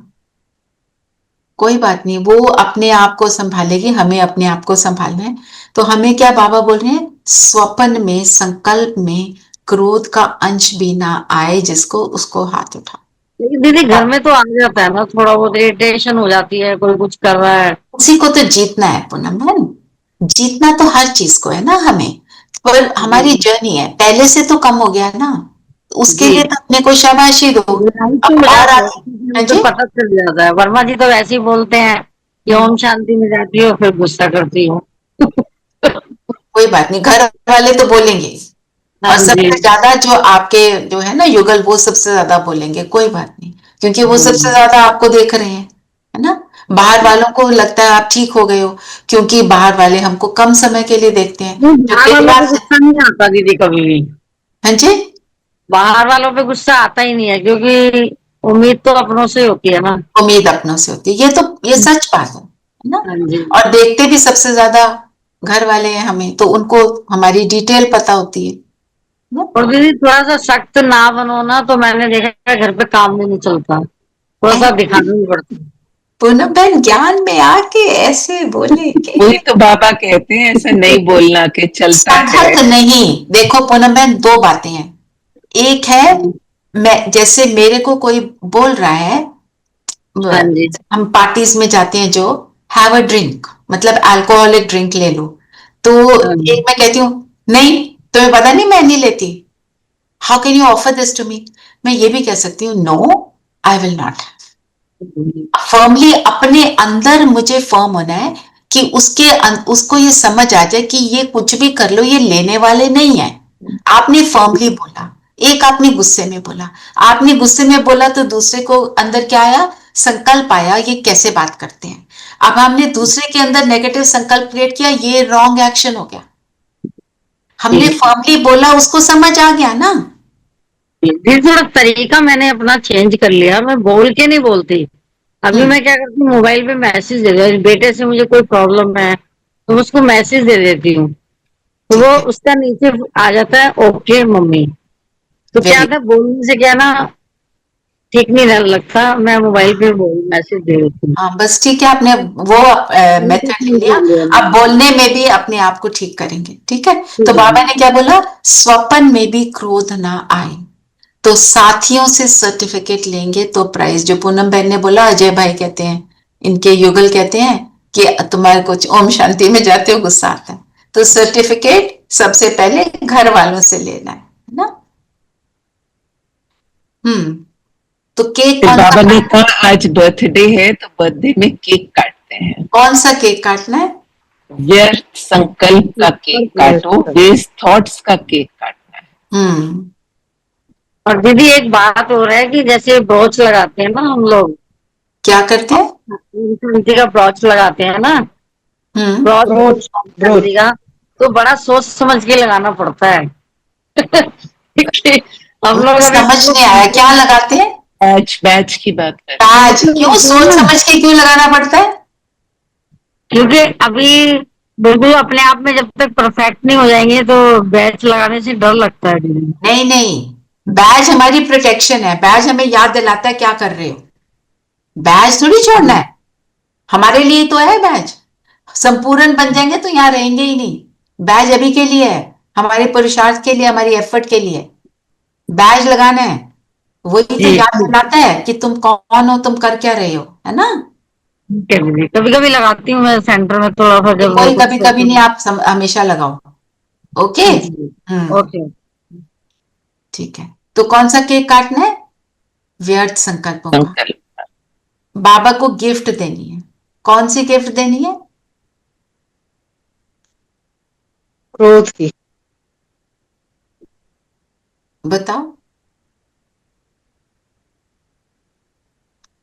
कोई बात नहीं, वो अपने आप को संभालेगी, हमें अपने आप को संभालना है। तो हमें क्या बाबा बोल रहे हैं, स्वप्न में संकल्प में क्रोध का अंश भी ना आए, जिसको उसको हाथ उठा। लेकिन दीदी घर में तो आ जाता है ना, थोड़ा बहुत इरिटेशन हो जाती है, कोई कुछ कर रहा है। उसी को तो जीतना है पूनम बहन, जीतना तो हर चीज को है ना हमें, पर हमारी जर्नी है, पहले से तो कम हो गया ना, उसके लिए तो अपने को शाबाशी दो। तो अब हो और जाता है, आगे, हाँ मुझे जी, पता चल जाता है। वर्मा जी तो वैसे ही बोलते हैं कि ओम शांति में जाती हो फिर गुस्सा करती हो। कोई बात नहीं, घर वाले तो बोलेंगे, हाँ और जी। सबसे ज्यादा जो आपके जो है ना युगल, वो सबसे ज्यादा बोलेंगे, कोई बात नहीं, क्योंकि वो सबसे ज्यादा आपको देख रहे हैं, है ना। बाहर वालों को लगता है आप ठीक हो गए हो, क्योंकि बाहर वाले हमको कम समय के लिए देखते हैं, जो बाहर दिन वालों पे रात। गुस्सा नहीं आता दीदी कभी भी। हाँ जी, बाहर वालों पे गुस्सा आता ही नहीं है, क्योंकि उम्मीद तो अपनों से होती है ना। उम्मीद अपनों से होती है, ये तो ये सच बात है ना। हाँ जी। और देखते भी सबसे ज्यादा घर वाले हैं हमें, तो उनको हमारी डिटेल पता होती है ना? और दीदी थोड़ा सा सख्त ना बनो ना, तो मैंने देखा है घर पे काम भी नहीं चलता, थोड़ा सा दिखाना भी पड़ता है। पूनम बहन ज्ञान में आके ऐसे बोले वही कि तो बाबा कहते हैं ऐसा नहीं बोलना कि चलता है। सख्त नहीं। देखो पूनम बहन, दो बातें हैं। एक है, मैं जैसे मेरे को कोई बोल रहा है, हाँ जी। हम पार्टीज में जाते हैं, जो हैव अ ड्रिंक, मतलब अल्कोहलिक ड्रिंक ले लो, तो हाँ एक मैं कहती हूँ नहीं, तुम्हें पता नहीं मैं नहीं लेती, how can you offer this to me. मैं ये भी कह सकती हूँ नो, आई विल नॉट। जी। फर्मली अपने अंदर मुझे फर्म होना है कि उसको ये समझ आ जाए कि ये कुछ भी कर लो, ये लेने वाले नहीं है। आपने फर्मली बोला, एक आपने गुस्से में बोला, आपने गुस्से में बोला तो दूसरे को अंदर क्या आया, संकल्प आया, ये कैसे बात करते हैं। अब हमने दूसरे के अंदर नेगेटिव संकल्प क्रिएट किया, ये रॉन्ग एक्शन हो गया। हमने फर्मली बोला, उसको समझ आ गया ना। ये थोड़ा तरीका मैंने अपना चेंज कर लिया, मैं बोल के नहीं बोलती। अभी मैं क्या करती हूँ, मोबाइल पे मैसेज दे देती हूँ। बेटे से मुझे कोई प्रॉब्लम है तो मैं उसको मैसेज दे देती हूँ, तो वो ठीक है, उसका नीचे आ जाता है ओके मम्मी। तो क्या वेरी, होता है, बोलने से क्या ना ठीक नहीं लगता, मैं मोबाइल पे बोल मैसेज दे देती हूँ। हाँ बस ठीक है, आपने वो मेथड ले लिया। अब बोलने में भी अपने आप को ठीक करेंगे, ठीक है। तो बाबा ने क्या बोला, स्वपन में भी क्रोध ना आए, तो साथियों से सर्टिफिकेट लेंगे तो प्राइज। जो पूनम बहन ने बोला, अजय भाई कहते हैं, इनके युगल कहते हैं कि तुम्हारे कुछ ओम शांति में जाते हो गुस्सा आता है, तो सर्टिफिकेट सबसे पहले घर वालों से लेना है ना। तो केक फिर कौन सा बाबा ने काटना है? कहा आज बर्थडे है तो बर्थडे में केक काटते हैं। कौन सा केक काटना है? व्यर्थ संकल्प का केक काटो, वेस्ट थॉट्स का केक काटना है। हम्म, और दीदी एक बात हो रहा है कि जैसे ब्रोच लगाते हैं ना हम लोग, क्या करते हैं? शांति का ब्रोच लगाते हैं ना, हम्म, ब्रोच शांति का, तो बड़ा सोच समझ के लगाना पड़ता है। कि हम लोग अभी समझ नहीं आया, क्या लगाते हैं? बैच बैच की बात कर रहे ताज, क्यों सोच ना, समझ के क्यों लगाना पड़ता है? क्योंकि अभी बिल्कुल अपने आप में जब तक परफेक्ट नहीं हो जाएंगे तो बैच लगाने से डर लगता है दीदी। नहीं नहीं, बैज हमारी प्रोटेक्शन है, बैज हमें याद दिलाता है क्या कर रहे हो, बैज थोड़ी छोड़ना है, हमारे लिए तो है बैज। संपूर्ण बन जाएंगे तो यहाँ रहेंगे ही नहीं। बैज अभी के लिए है, हमारे पुरुषार्थ के लिए, हमारी एफर्ट के लिए बैज लगाना है। वही तो जी याद दिलाता है कि तुम कौन हो, तुम कर क्या रहे हो, है ना। ठीक है दीदी, कभी कभी लगाती हूँ मैं सेंटर में थोड़ा सा तो जब कोई कुछ। कभी कभी नहीं, आप हमेशा लगाओ। ओके, जी। हम्म, ओके। ठीक है। तो कौन सा केक काटना है? व्यर्थ संकल्पों का। संकल्प। बाबा को गिफ्ट देनी है, कौन सी गिफ्ट देनी है? क्रोध की। बताओ।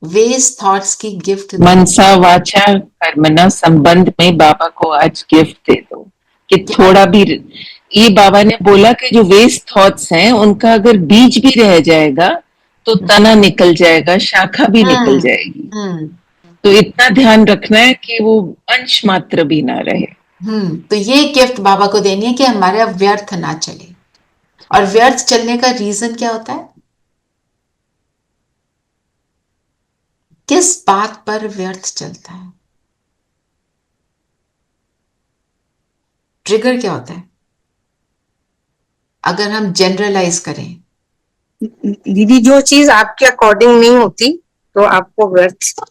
वेस्ट थॉट्स की गिफ्ट देनी। मनसा वाचा कर्मणा संबंध में बाबा को आज गिफ्ट दे दो कि थोड़ा भी। ये बाबा ने बोला कि जो वेस्ट थॉट्स हैं उनका अगर बीज भी रह जाएगा तो तना निकल जाएगा, शाखा भी निकल जाएगी। हम्म, तो इतना ध्यान रखना है कि वो अंश मात्र भी ना रहे। तो ये गिफ्ट बाबा को देनी है कि हमारा व्यर्थ ना चले। और व्यर्थ चलने का रीजन क्या होता है? किस बात पर व्यर्थ चलता है? ट्रिगर क्या होता है अगर हम जनरलाइज करें? दीदी जो चीज आपके अकॉर्डिंग नहीं होती तो आपको व्यर्थ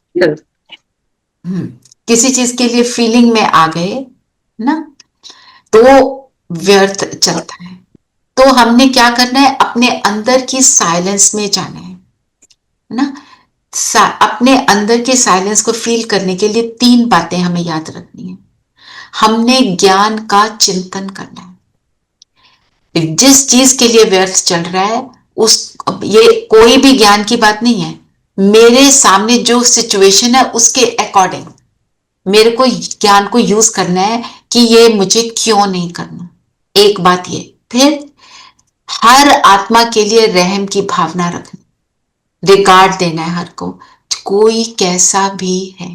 किसी चीज के लिए फीलिंग में आ गए ना, तो व्यर्थ चलता है। तो हमने क्या करना है, अपने अंदर की साइलेंस में जाना है ना। अपने अंदर के साइलेंस को फील करने के लिए 3 बातें हमें याद रखनी है। हमने ज्ञान का चिंतन करना है। जिस चीज के लिए व्यर्थ चल रहा है उस, ये कोई भी ज्ञान की बात नहीं है, मेरे सामने जो सिचुएशन है उसके अकॉर्डिंग मेरे को ज्ञान को यूज करना है कि ये मुझे क्यों नहीं करना। एक बात ये, फिर हर आत्मा के लिए रहम की भावना रखनी, रिगार्ड देना है हर को, कोई कैसा भी है।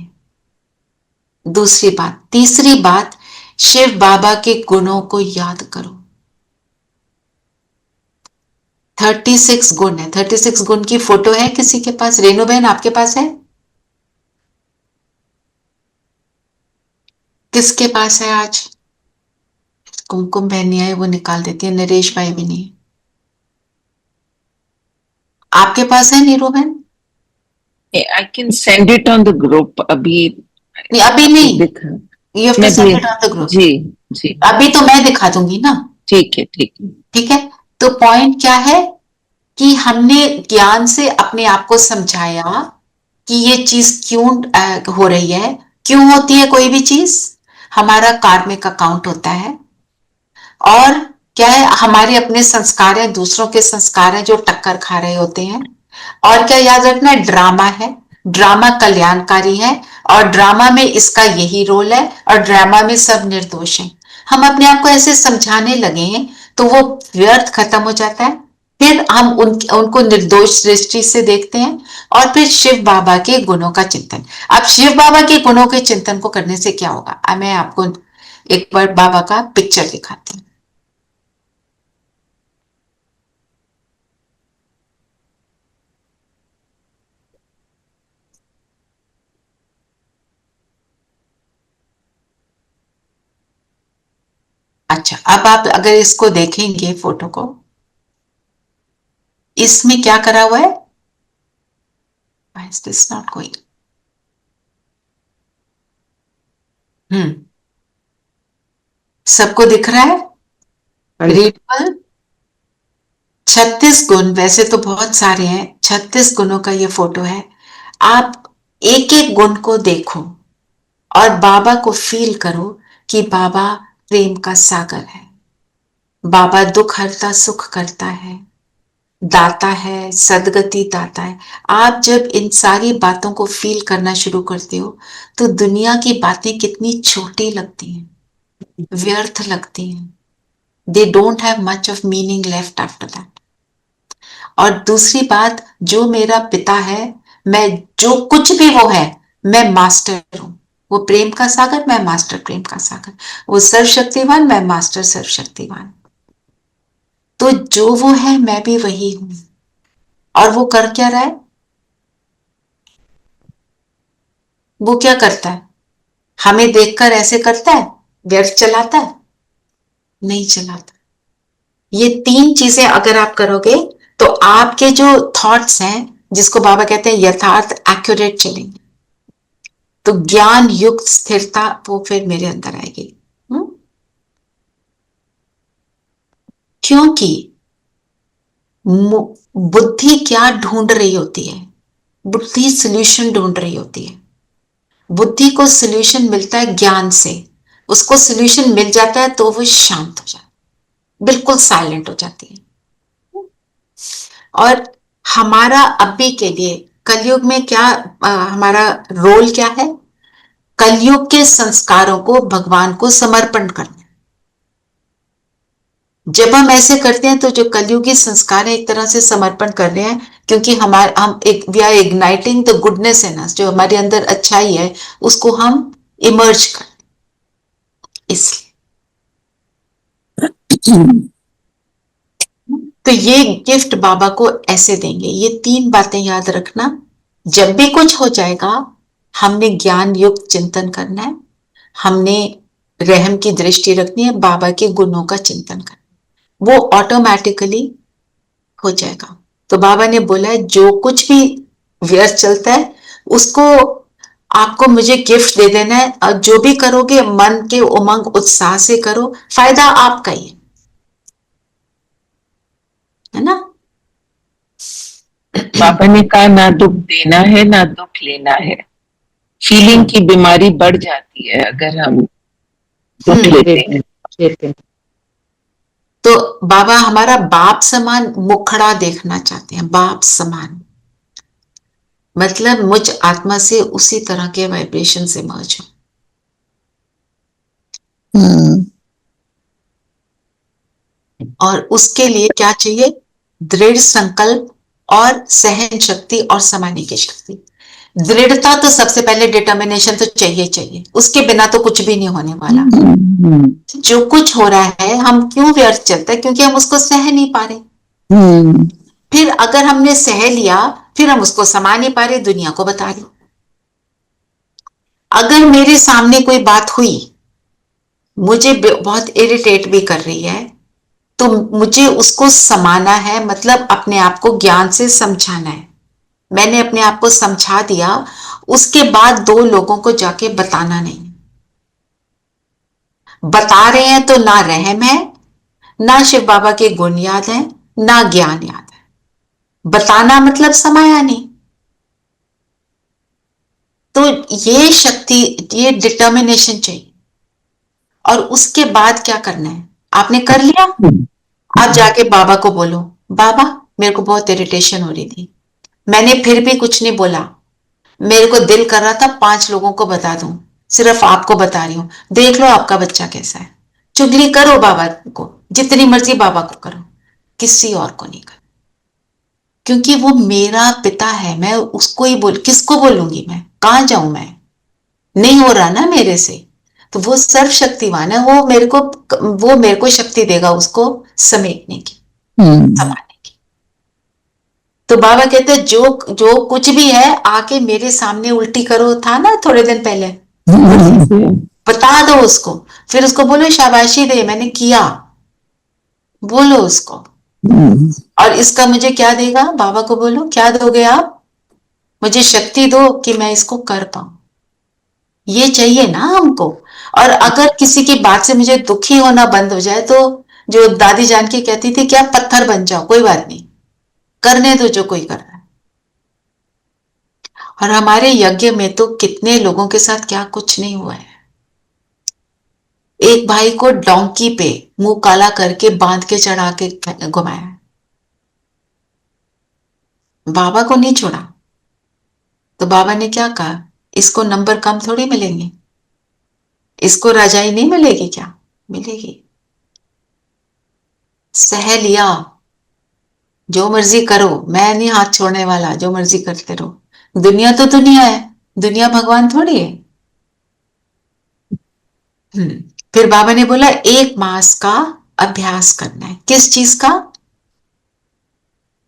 दूसरी बात, तीसरी बात, शिव बाबा के गुणों को याद करो। 36 गुण है। 36 गुण की फोटो है किसी के पास? रेणु बहन आपके पास है? किसके पास है आज? कुमकुम बहन नहीं आई, वो निकाल देती है। नरेश भाई भी नहीं। आपके पास है नीरू बहन? I can send it on the group. अभी अभी नहीं, दिखा you have to send it on the group. जी जी अभी तो मैं दिखा दूंगी ना। ठीक है ठीक है। ठीक है, तो पॉइंट क्या है कि हमने ज्ञान से अपने आप को समझाया कि ये चीज क्यों हो रही है। क्यों होती है कोई भी चीज? हमारा कार्मिक अकाउंट होता है, और क्या है, हमारे अपने संस्कार है, दूसरों के संस्कार है जो टक्कर खा रहे होते हैं। और क्या याद रखना है, ड्रामा है, ड्रामा कल्याणकारी है, और ड्रामा में इसका यही रोल है, और ड्रामा में सब निर्दोष हैं। हम अपने आप को ऐसे समझाने लगे हैं तो वो व्यर्थ खत्म हो जाता है। फिर हम उनको निर्दोष दृष्टि से देखते हैं, और फिर शिव बाबा के गुणों का चिंतन। अब शिव बाबा के गुणों के चिंतन को करने से क्या होगा, मैं आपको एक बार बाबा का पिक्चर दिखाती हूँ। अच्छा, अब आप अगर इसको देखेंगे फोटो को, इसमें क्या करा हुआ है? Why is this not going? सबको दिख रहा है? रीडेबल। 36 गुण, वैसे तो बहुत सारे हैं, 36 गुणों का ये फोटो है। आप एक एक गुण को देखो और बाबा को फील करो कि बाबा प्रेम का सागर है, बाबा दुख हरता सुख करता है, दाता है, सदगति दाता है। आप जब इन सारी बातों को फील करना शुरू करते हो तो दुनिया की बातें कितनी छोटी लगती हैं, व्यर्थ लगती हैं। They don't have much of meaning left after that. और दूसरी बात, जो मेरा पिता है, मैं जो कुछ भी वो है, मैं मास्टर हूं। वो प्रेम का सागर, मैं मास्टर प्रेम का सागर। वो सर्वशक्तिवान, मैं मास्टर सर्वशक्तिवान। तो जो वो है मैं भी वही हूं। और वो कर क्या रहा है? वो क्या करता है? हमें देखकर ऐसे करता है, व्यर्थ चलाता है? नहीं चलाता। ये 3 चीजें अगर आप करोगे तो आपके जो थॉट्स हैं, जिसको बाबा कहते हैं यथार्थ, एक्यूरेट चलेंगे। तो ज्ञान युक्त स्थिरता वो फिर मेरे अंदर आएगी। क्योंकि बुद्धि क्या ढूंढ रही होती है? बुद्धि सोल्यूशन ढूंढ रही होती है। बुद्धि को सोल्यूशन मिलता है ज्ञान से। उसको सोल्यूशन मिल जाता है तो वो शांत हो जाती है, बिल्कुल साइलेंट हो जाती है। और हमारा अभी के लिए कलयुग में क्या हमारा रोल क्या है? कलयुग के संस्कारों को भगवान को समर्पण करना। जब हम ऐसे करते हैं तो जो कलयुगी संस्कार है एक तरह से समर्पण कर रहे हैं, क्योंकि हम we are igniting the goodness in us, जो हमारे अंदर अच्छाई है उसको हम इमर्ज कर, इसलिए। तो ये गिफ्ट बाबा को ऐसे देंगे। ये 3 बातें याद रखना, जब भी कुछ हो जाएगा, हमने ज्ञान युक्त चिंतन करना है, हमने रहम की दृष्टि रखनी है, बाबा के गुणों का चिंतन करना, वो ऑटोमेटिकली हो जाएगा। तो बाबा ने बोला है जो कुछ भी व्यर्थ चलता है उसको आपको मुझे गिफ्ट दे देना है, और जो भी करोगे मन के उमंग उत्साह से करो, फायदा आपका ही है ना। बाबा ने कहा ना दुख देना है ना दुख लेना है। फीलिंग की बीमारी बढ़ जाती है अगर हम दुख लेते हैं। तो बाबा हमारा बाप समान मुखड़ा देखना चाहते हैं, बाप समान, मतलब मुझ आत्मा से उसी तरह के वाइब्रेशन से मर्ज हो। और उसके लिए क्या चाहिए? दृढ़ संकल्प और सहन शक्ति और समाने की शक्ति। दृढ़ता तो सबसे पहले, डिटर्मिनेशन तो चाहिए चाहिए, उसके बिना तो कुछ भी नहीं होने वाला। जो कुछ हो रहा है हम क्यों व्यर्थ चलता है? क्योंकि हम उसको सह नहीं पा रहे। फिर अगर हमने सह लिया, फिर हम उसको समा नहीं पा रहे, दुनिया को बता रहे। अगर मेरे सामने कोई बात हुई, मुझे बहुत इरिटेट भी कर रही है, तो मुझे उसको समाना है, मतलब अपने आप को ज्ञान से समझाना है। मैंने अपने आप को समझा दिया, उसके बाद दो लोगों को जाके बताना नहीं। बता रहे हैं तो ना रहम है, ना शिव बाबा के गुण याद है, ना ज्ञान याद है। बताना मतलब समाया नहीं। तो ये शक्ति, ये डिटर्मिनेशन चाहिए। और उसके बाद क्या करना है? आपने कर लिया, आप जाके बाबा को बोलो, बाबा मेरे को बहुत इरिटेशन हो रही थी, मैंने फिर भी कुछ नहीं बोला, मेरे को दिल कर रहा था 5 लोगों को बता दूं, सिर्फ आपको बता रही हूं, देख लो आपका बच्चा कैसा है। चुगली करो बाबा को, जितनी मर्जी बाबा को करो, किसी और को नहीं करो, क्योंकि वो मेरा पिता है। मैं उसको ही किसको बोलूंगी? मैं कहां जाऊं? मैं नहीं हो रहा ना मेरे से। तो वो सर्वशक्तिवान है, वो मेरे को शक्ति देगा उसको समेटने की, संभालने की। तो बाबा कहते हैं जो कुछ भी है आके मेरे सामने उल्टी करो, था ना थोड़े दिन पहले, बता दो उसको, फिर उसको बोलो शाबाशी दे, मैंने किया, बोलो उसको। और इसका मुझे क्या देगा? बाबा को बोलो क्या दोगे आप? मुझे शक्ति दो कि मैं इसको कर पाऊं। ये चाहिए ना हमको। और अगर किसी की बात से मुझे दुखी होना बंद हो जाए, तो जो दादी जान की कहती थी, क्या पत्थर बन जाओ, कोई बात नहीं, करने दो जो कोई कर रहा है। और हमारे यज्ञ में तो कितने लोगों के साथ क्या कुछ नहीं हुआ है। एक भाई को डोंकी पे मुंह काला करके बांध के चढ़ा के घुमाया, बाबा को नहीं छोड़ा। तो बाबा ने क्या कहा? इसको नंबर कम थोड़ी मिलेंगे, इसको रजाई नहीं मिलेगी क्या? मिलेगी। सह लिया, जो मर्जी करो, मैं नहीं हाथ छोड़ने वाला, जो मर्जी करते रहो। दुनिया तो दुनिया है, दुनिया भगवान थोड़ी है। फिर बाबा ने बोला 1 मास का अभ्यास करना है। किस चीज का?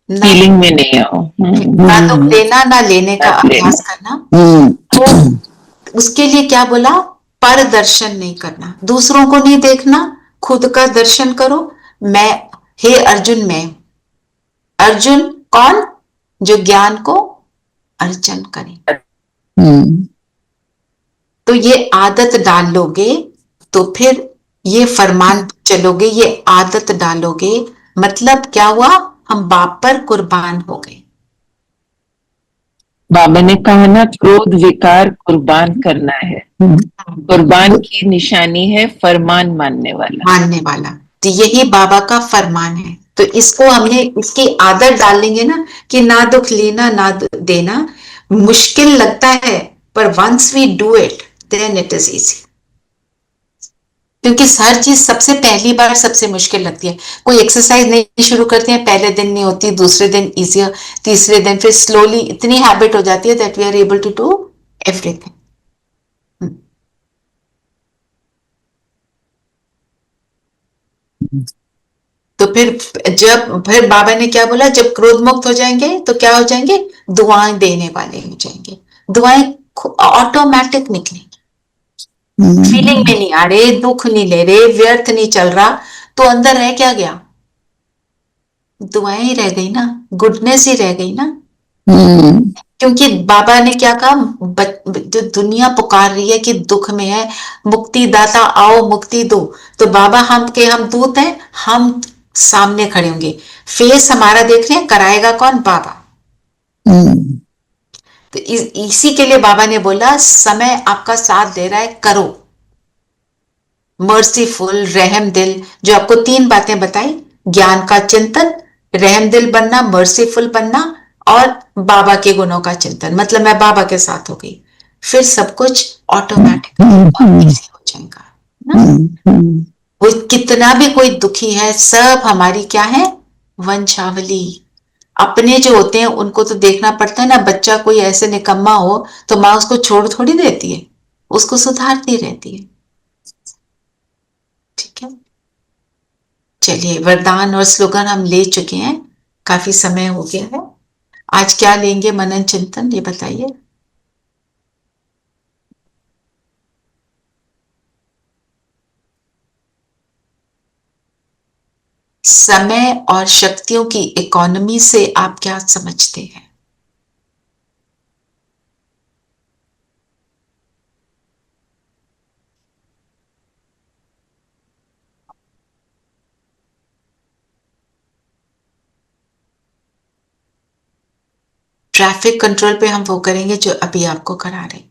फीलिंग में नहीं आओ, ना तो लेना ना लेने का अभ्यास करना। तो उसके लिए क्या बोला? पर दर्शन नहीं करना, दूसरों को नहीं देखना, खुद का दर्शन करो। मैं, हे अर्जुन, मैं अर्जुन कौन? जो ज्ञान को अर्जन करे। तो ये आदत डाल लोगे तो फिर ये फरमान चलोगे, ये आदत डालोगे, मतलब क्या हुआ? हम बाप पर कुर्बान हो गए। बाबा ने कहा ना, क्रोध विकार कुर्बान करना है। कुर्बान की निशानी है फरमान मानने वाला। तो यही बाबा का फरमान है। तो इसको हमने, इसकी आदत डाल लेंगे ना, कि ना दुख लेना ना देना। मुश्किल लगता है, पर once we do it then it is easy. क्योंकि हर चीज सबसे पहली बार सबसे मुश्किल लगती है। कोई एक्सरसाइज नहीं शुरू करते हैं, पहले दिन नहीं होती, दूसरे दिन इजियर, तीसरे दिन फिर स्लोली इतनी हैबिट हो जाती है that we are able to do everything. तो फिर बाबा ने क्या बोला? जब क्रोध मुक्त हो जाएंगे तो क्या हो जाएंगे? दुआएं देने वाले हो जाएंगे, दुआएं ऑटोमेटिक निकलेंगी। फीलिंग में नहीं आ रहे, दुख नहीं ले रहे, व्यर्थ नहीं चल रहा, तो अंदर रह क्या गया? दुआएं ही रह गई ना, गुडनेस ही रह गई ना। क्योंकि बाबा ने क्या कहा, जो दुनिया पुकार रही है कि दुख में है, मुक्ति दाता आओ मुक्ति दो, तो बाबा हम दूत हैं, हम सामने खड़े होंगे, फेस हमारा देख रहे हैं, कराएगा कौन? बाबा। तो इसी के लिए बाबा ने बोला समय आपका साथ दे रहा है, करो। मर्सीफुल, रहम दिल, जो आपको 3 बातें बताई, ज्ञान का चिंतन, रहम दिल बनना, मर्सीफुल बनना, और बाबा के गुणों का चिंतन, मतलब मैं बाबा के साथ हो गई, फिर सब कुछ ऑटोमेटिक और इजी हो जाएगा ना। वो कितना भी कोई दुखी है, सब हमारी क्या है? वंशावली। अपने जो होते हैं उनको तो देखना पड़ता है ना, बच्चा कोई ऐसे निकम्मा हो तो माँ उसको छोड़ थोड़ी देती है, उसको सुधारती रहती है। ठीक है, चलिए वरदान और स्लोगन हम ले चुके हैं, काफी समय हो गया है। आज क्या लेंगे मनन चिंतन, ये बताइए। समय और शक्तियों की इकोनॉमी से आप क्या समझते हैं? ट्रैफिक कंट्रोल पे हम वो करेंगे जो अभी आपको करा रहे।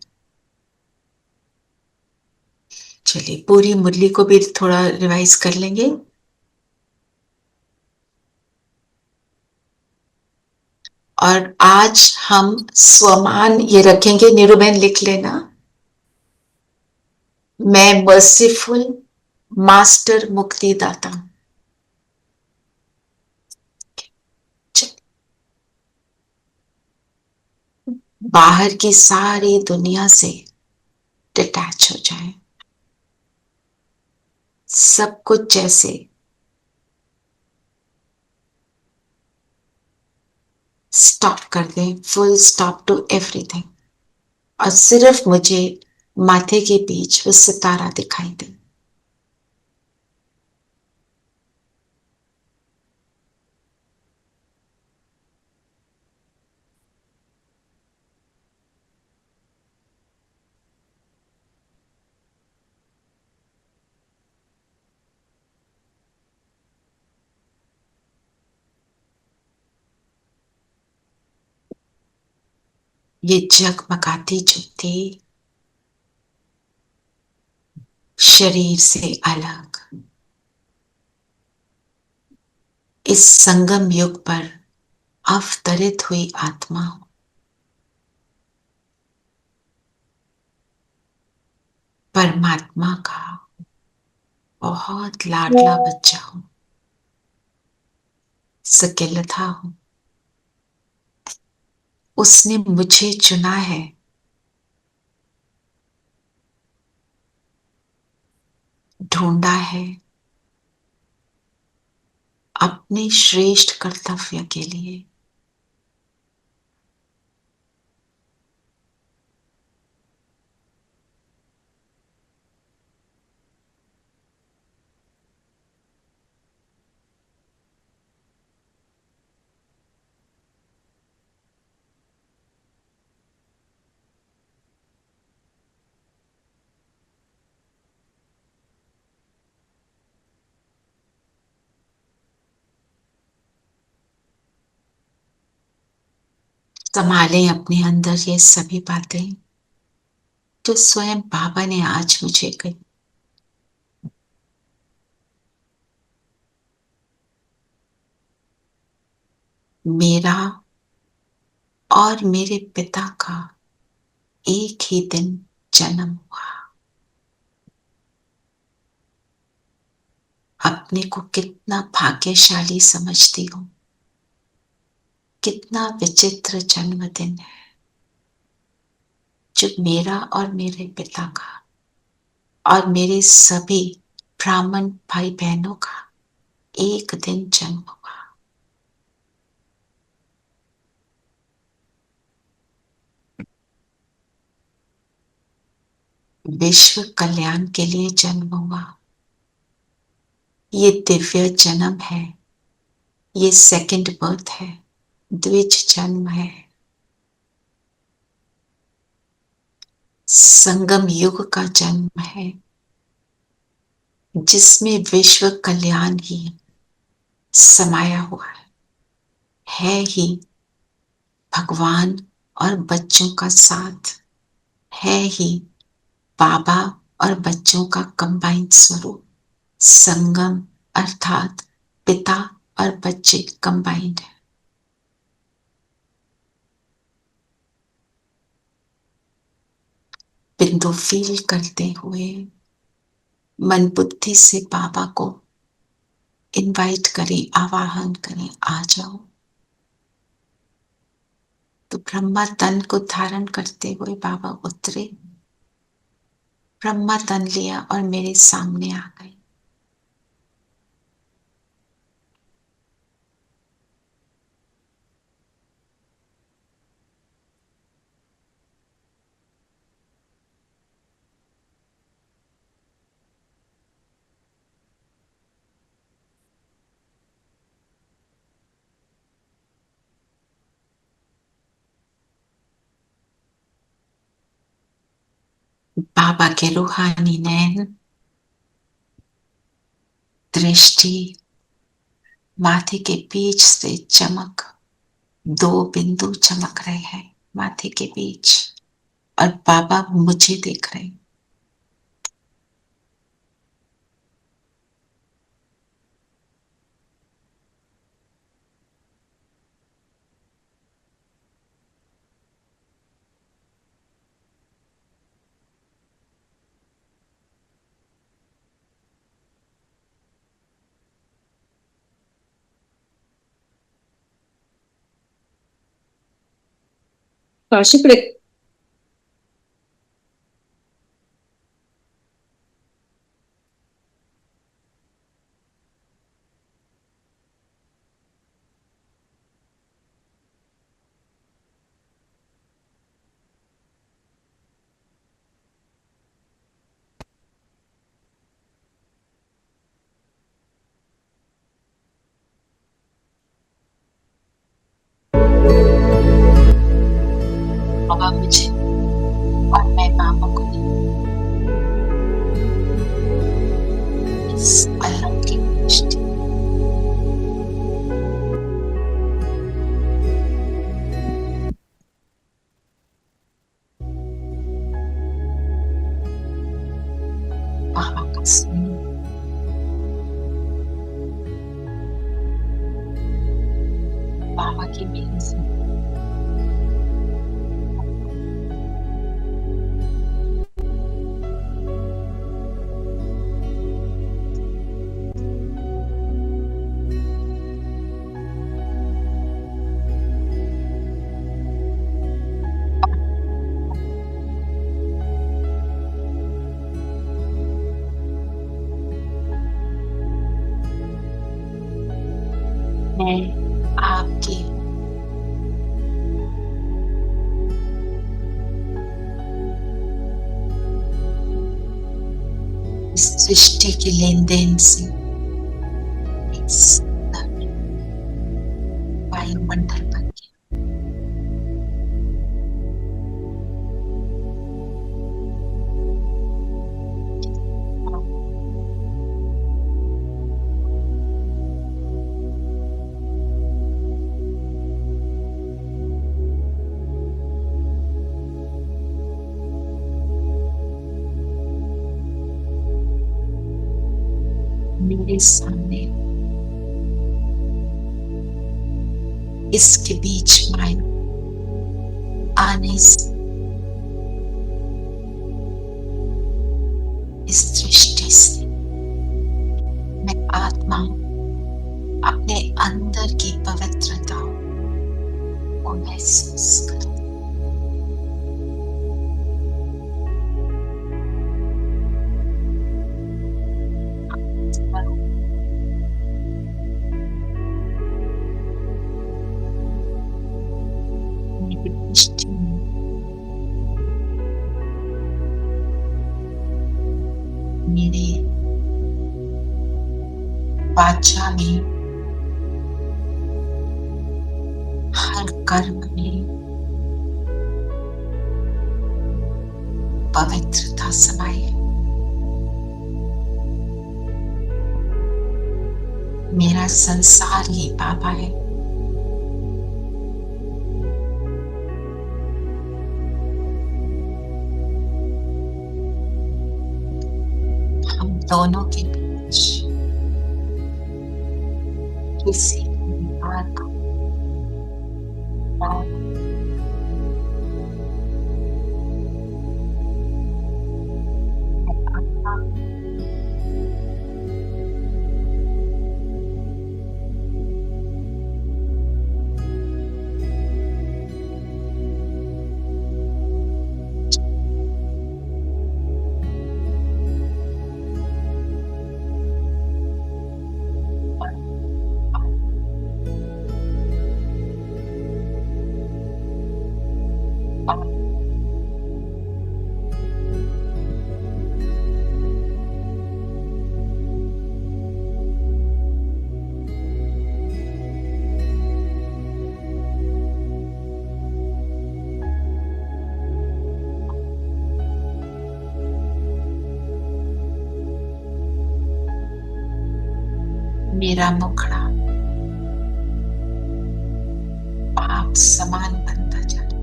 चलिए पूरी मुरली को भी थोड़ा रिवाइज कर लेंगे। और आज हम स्वमान ये रखेंगे, नीरूबेन लिख लेना, मैं मर्सीफुल मास्टर मुक्तिदाता। बाहर की सारी दुनिया से डिटैच हो जाए, सब कुछ जैसे स्टॉप कर दें, फुल स्टॉप टू एवरीथिंग, और सिर्फ मुझे माथे के बीच वो सितारा दिखाई दे। ये जगमगाती ज्योति शरीर से अलग इस संगम युग पर अवतरित हुई आत्मा हूं। परमात्मा का बहुत लाडला बच्चा हूं, सकिलथा हूं। उसने मुझे चुना है, ढूंढा है अपने श्रेष्ठ कर्तव्य के लिए। संभालें अपने अंदर ये सभी बातें जो स्वयं बाबा ने आज मुझे कही। मेरा और मेरे पिता का एक ही दिन जन्म हुआ। अपने को कितना भाग्यशाली समझती हूं, कितना विचित्र जन्मदिन है जो मेरा और मेरे पिता का और मेरे सभी ब्राह्मण भाई बहनों का एक दिन जन्म हुआ। विश्व कल्याण के लिए जन्म हुआ। ये दिव्य जन्म है, ये सेकंड बर्थ है, द्विज जन्म है। संगम युग का जन्म है, जिसमें विश्व कल्याण ही समाया हुआ है ही भगवान और बच्चों का साथ, है ही बाबा और बच्चों का कंबाइंड स्वरूप। संगम अर्थात पिता और बच्चे कंबाइंड है। बिंदु फील करते हुए मन बुद्धि से बाबा को इनवाइट करें, आवाहन करें, आ जाओ। तो ब्रह्मा तन को धारण करते हुए बाबा उतरे, ब्रह्मा तन लिया और मेरे सामने आ गए। बाबा के रूहानी नैन, दृष्टि, माथे के बीच से चमक, 2 बिंदु चमक रहे हैं माथे के बीच, और बाबा मुझे देख रहे हैं। काशिक बाबा मुझे और मैं बाबा को इस अलौकिक दृष्टि, बाबा का स्नेह, बाबा की मेरी से मैं आपकी इस सृष्टि के लेन देन से एक सुंदर वायुमंडल बन गया। मेरे सामने इसके बीच वायु आने से इस दृष्टि से मैं आत्मा अपने अंदर की पवित्रता को महसूस करूं। वाचा में, हर कर्म में पवित्रता समाई है। मेरा संसार ही बाबा है। हम दोनों के बीच किसी विवाद का मेरा मुखड़ा पाप समान बनता जा रहा है।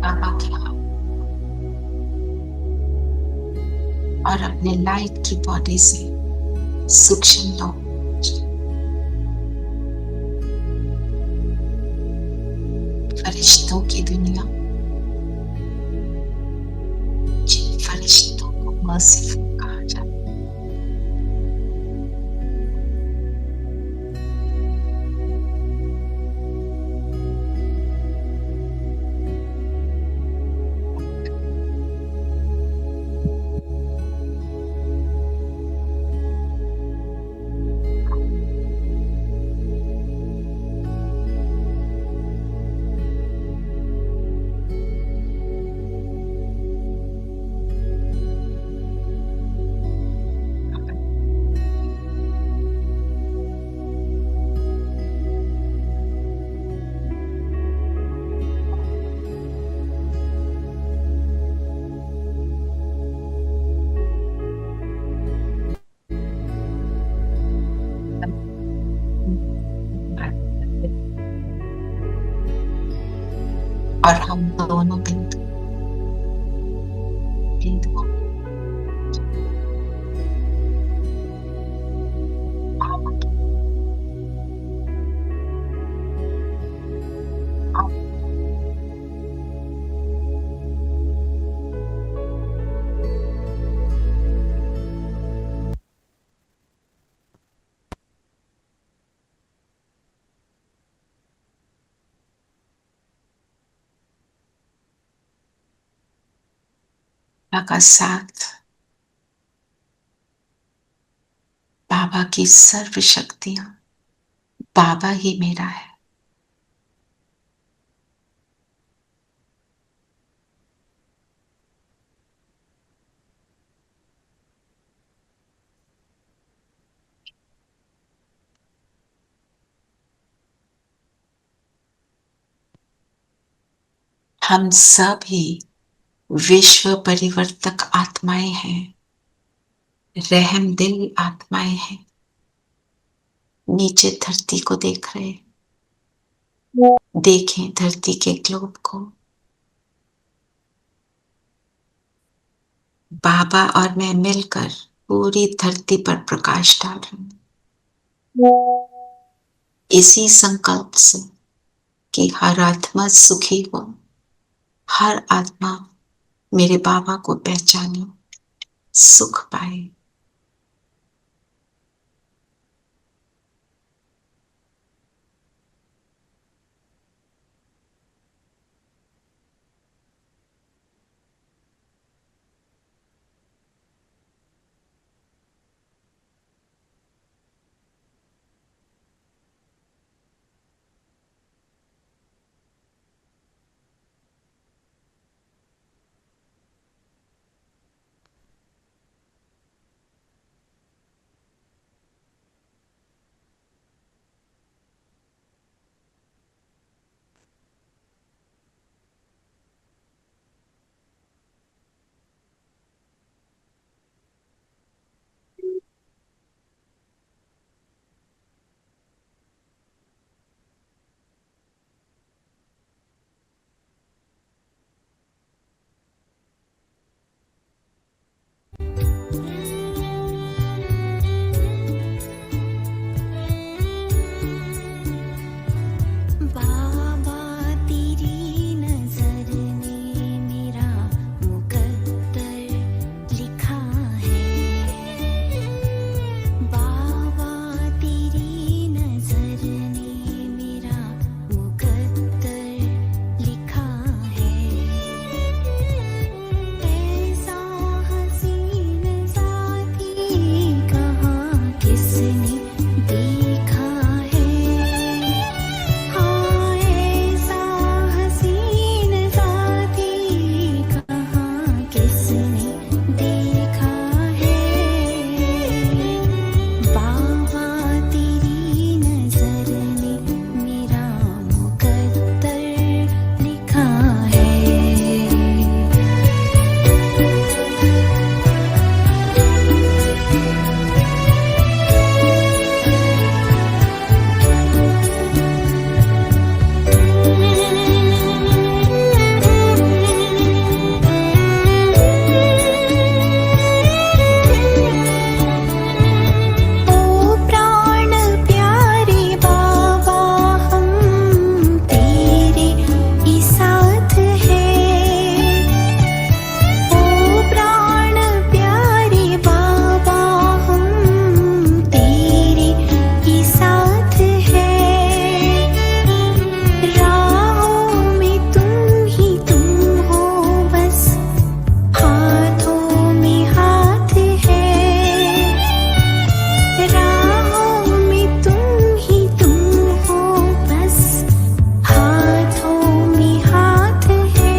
बाबा के हाथ और अपने लाइट की बॉडी से सूक्ष्म लोग फरिश्तों की दुनिया, जिन फरिश्तों को मर्सीफुल कहा जाता है, और हम दोनों बिंदुओं का साथ, बाबा की सर्व शक्तियां, बाबा ही मेरा है। हम सब ही विश्व परिवर्तक आत्माएं हैं, रहम दिल आत्माएं हैं। नीचे धरती को देख रहे, देखें धरती के ग्लोब को। बाबा और मैं मिलकर पूरी धरती पर प्रकाश डाल रहे हैं, इसी संकल्प से कि हर आत्मा सुखी हो, हर आत्मा मेरे बाबा को पहचाने, सुख पाए। बाबा तेरी नजर ने मेरा मुकद्दर लिखा है। बाबा तेरी नजर ने मेरा मुकद्दर लिखा है। ऐसा हसीन साथी कहाँ किसने देखा है। हाँ ऐसा हसीन साथी कहाँ किसने देखा है। बाबा तेरी नजर ने मेरा मुकद्दर लिखा है। ओ प्राण प्यारे बाबा हम तेरे ही साथ हैं। ओ प्राण प्यारे बाबा हम तेरे ही साथ हैं। राहों में तुम हो बस हाथों में हाथ है। राहों में तुम हो बस हाथों में हाथ है।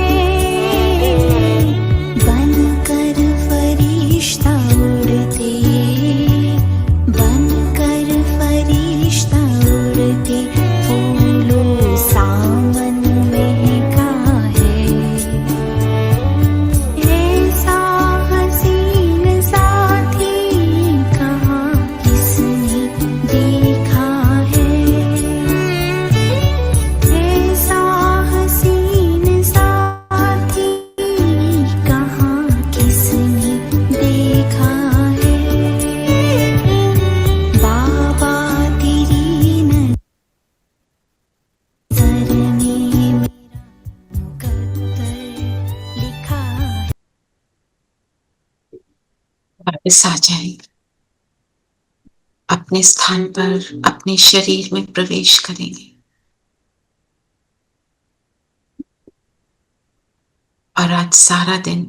बनकर फरिश्ता उड़ते, बनकर फरिश्ता उड़ते फूलों सावन महका है। ऐसा हसीन साथी कहाँ किसने देखा है। ऐसा हसीन साथी कहाँ किसने देखा है। बाबा तेरी नजर ने मेरा मुकद्दर लिखा है। वापस आ जाए, अपने स्थान पर अपने शरीर में प्रवेश करेंगे और आज सारा दिन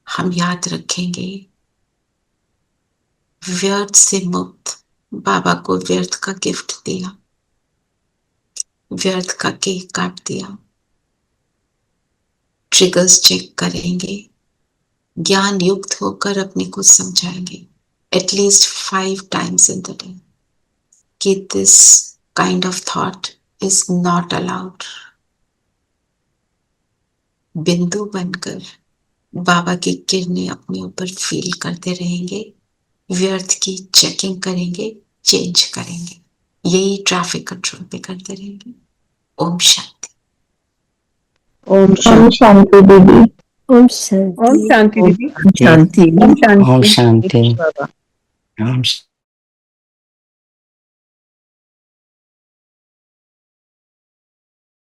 हम याद रखेंगे व्यर्थ से मुक्त बाबा को व्यर्थ का गिफ्ट दिया, व्यर्थ का केक काट दिया। ट्रिगर्स चेक करेंगे, ज्ञान युक्त होकर अपने को समझाएंगे at least 5 times in the day कि this kind of thought is not allowed. बिंदु बनकर बाबा की किरणें अपने ऊपर फील करते रहेंगे, व्यर्थ की चेकिंग करेंगे, चेंज करेंगे। यही ट्रैफिक कंट्रोल पे करते रहेंगे। ओम शांति। ओम शांति दीदी। ओम शांति। ओम शांति दीदी। शांति। ओम शांति। बाबा। Om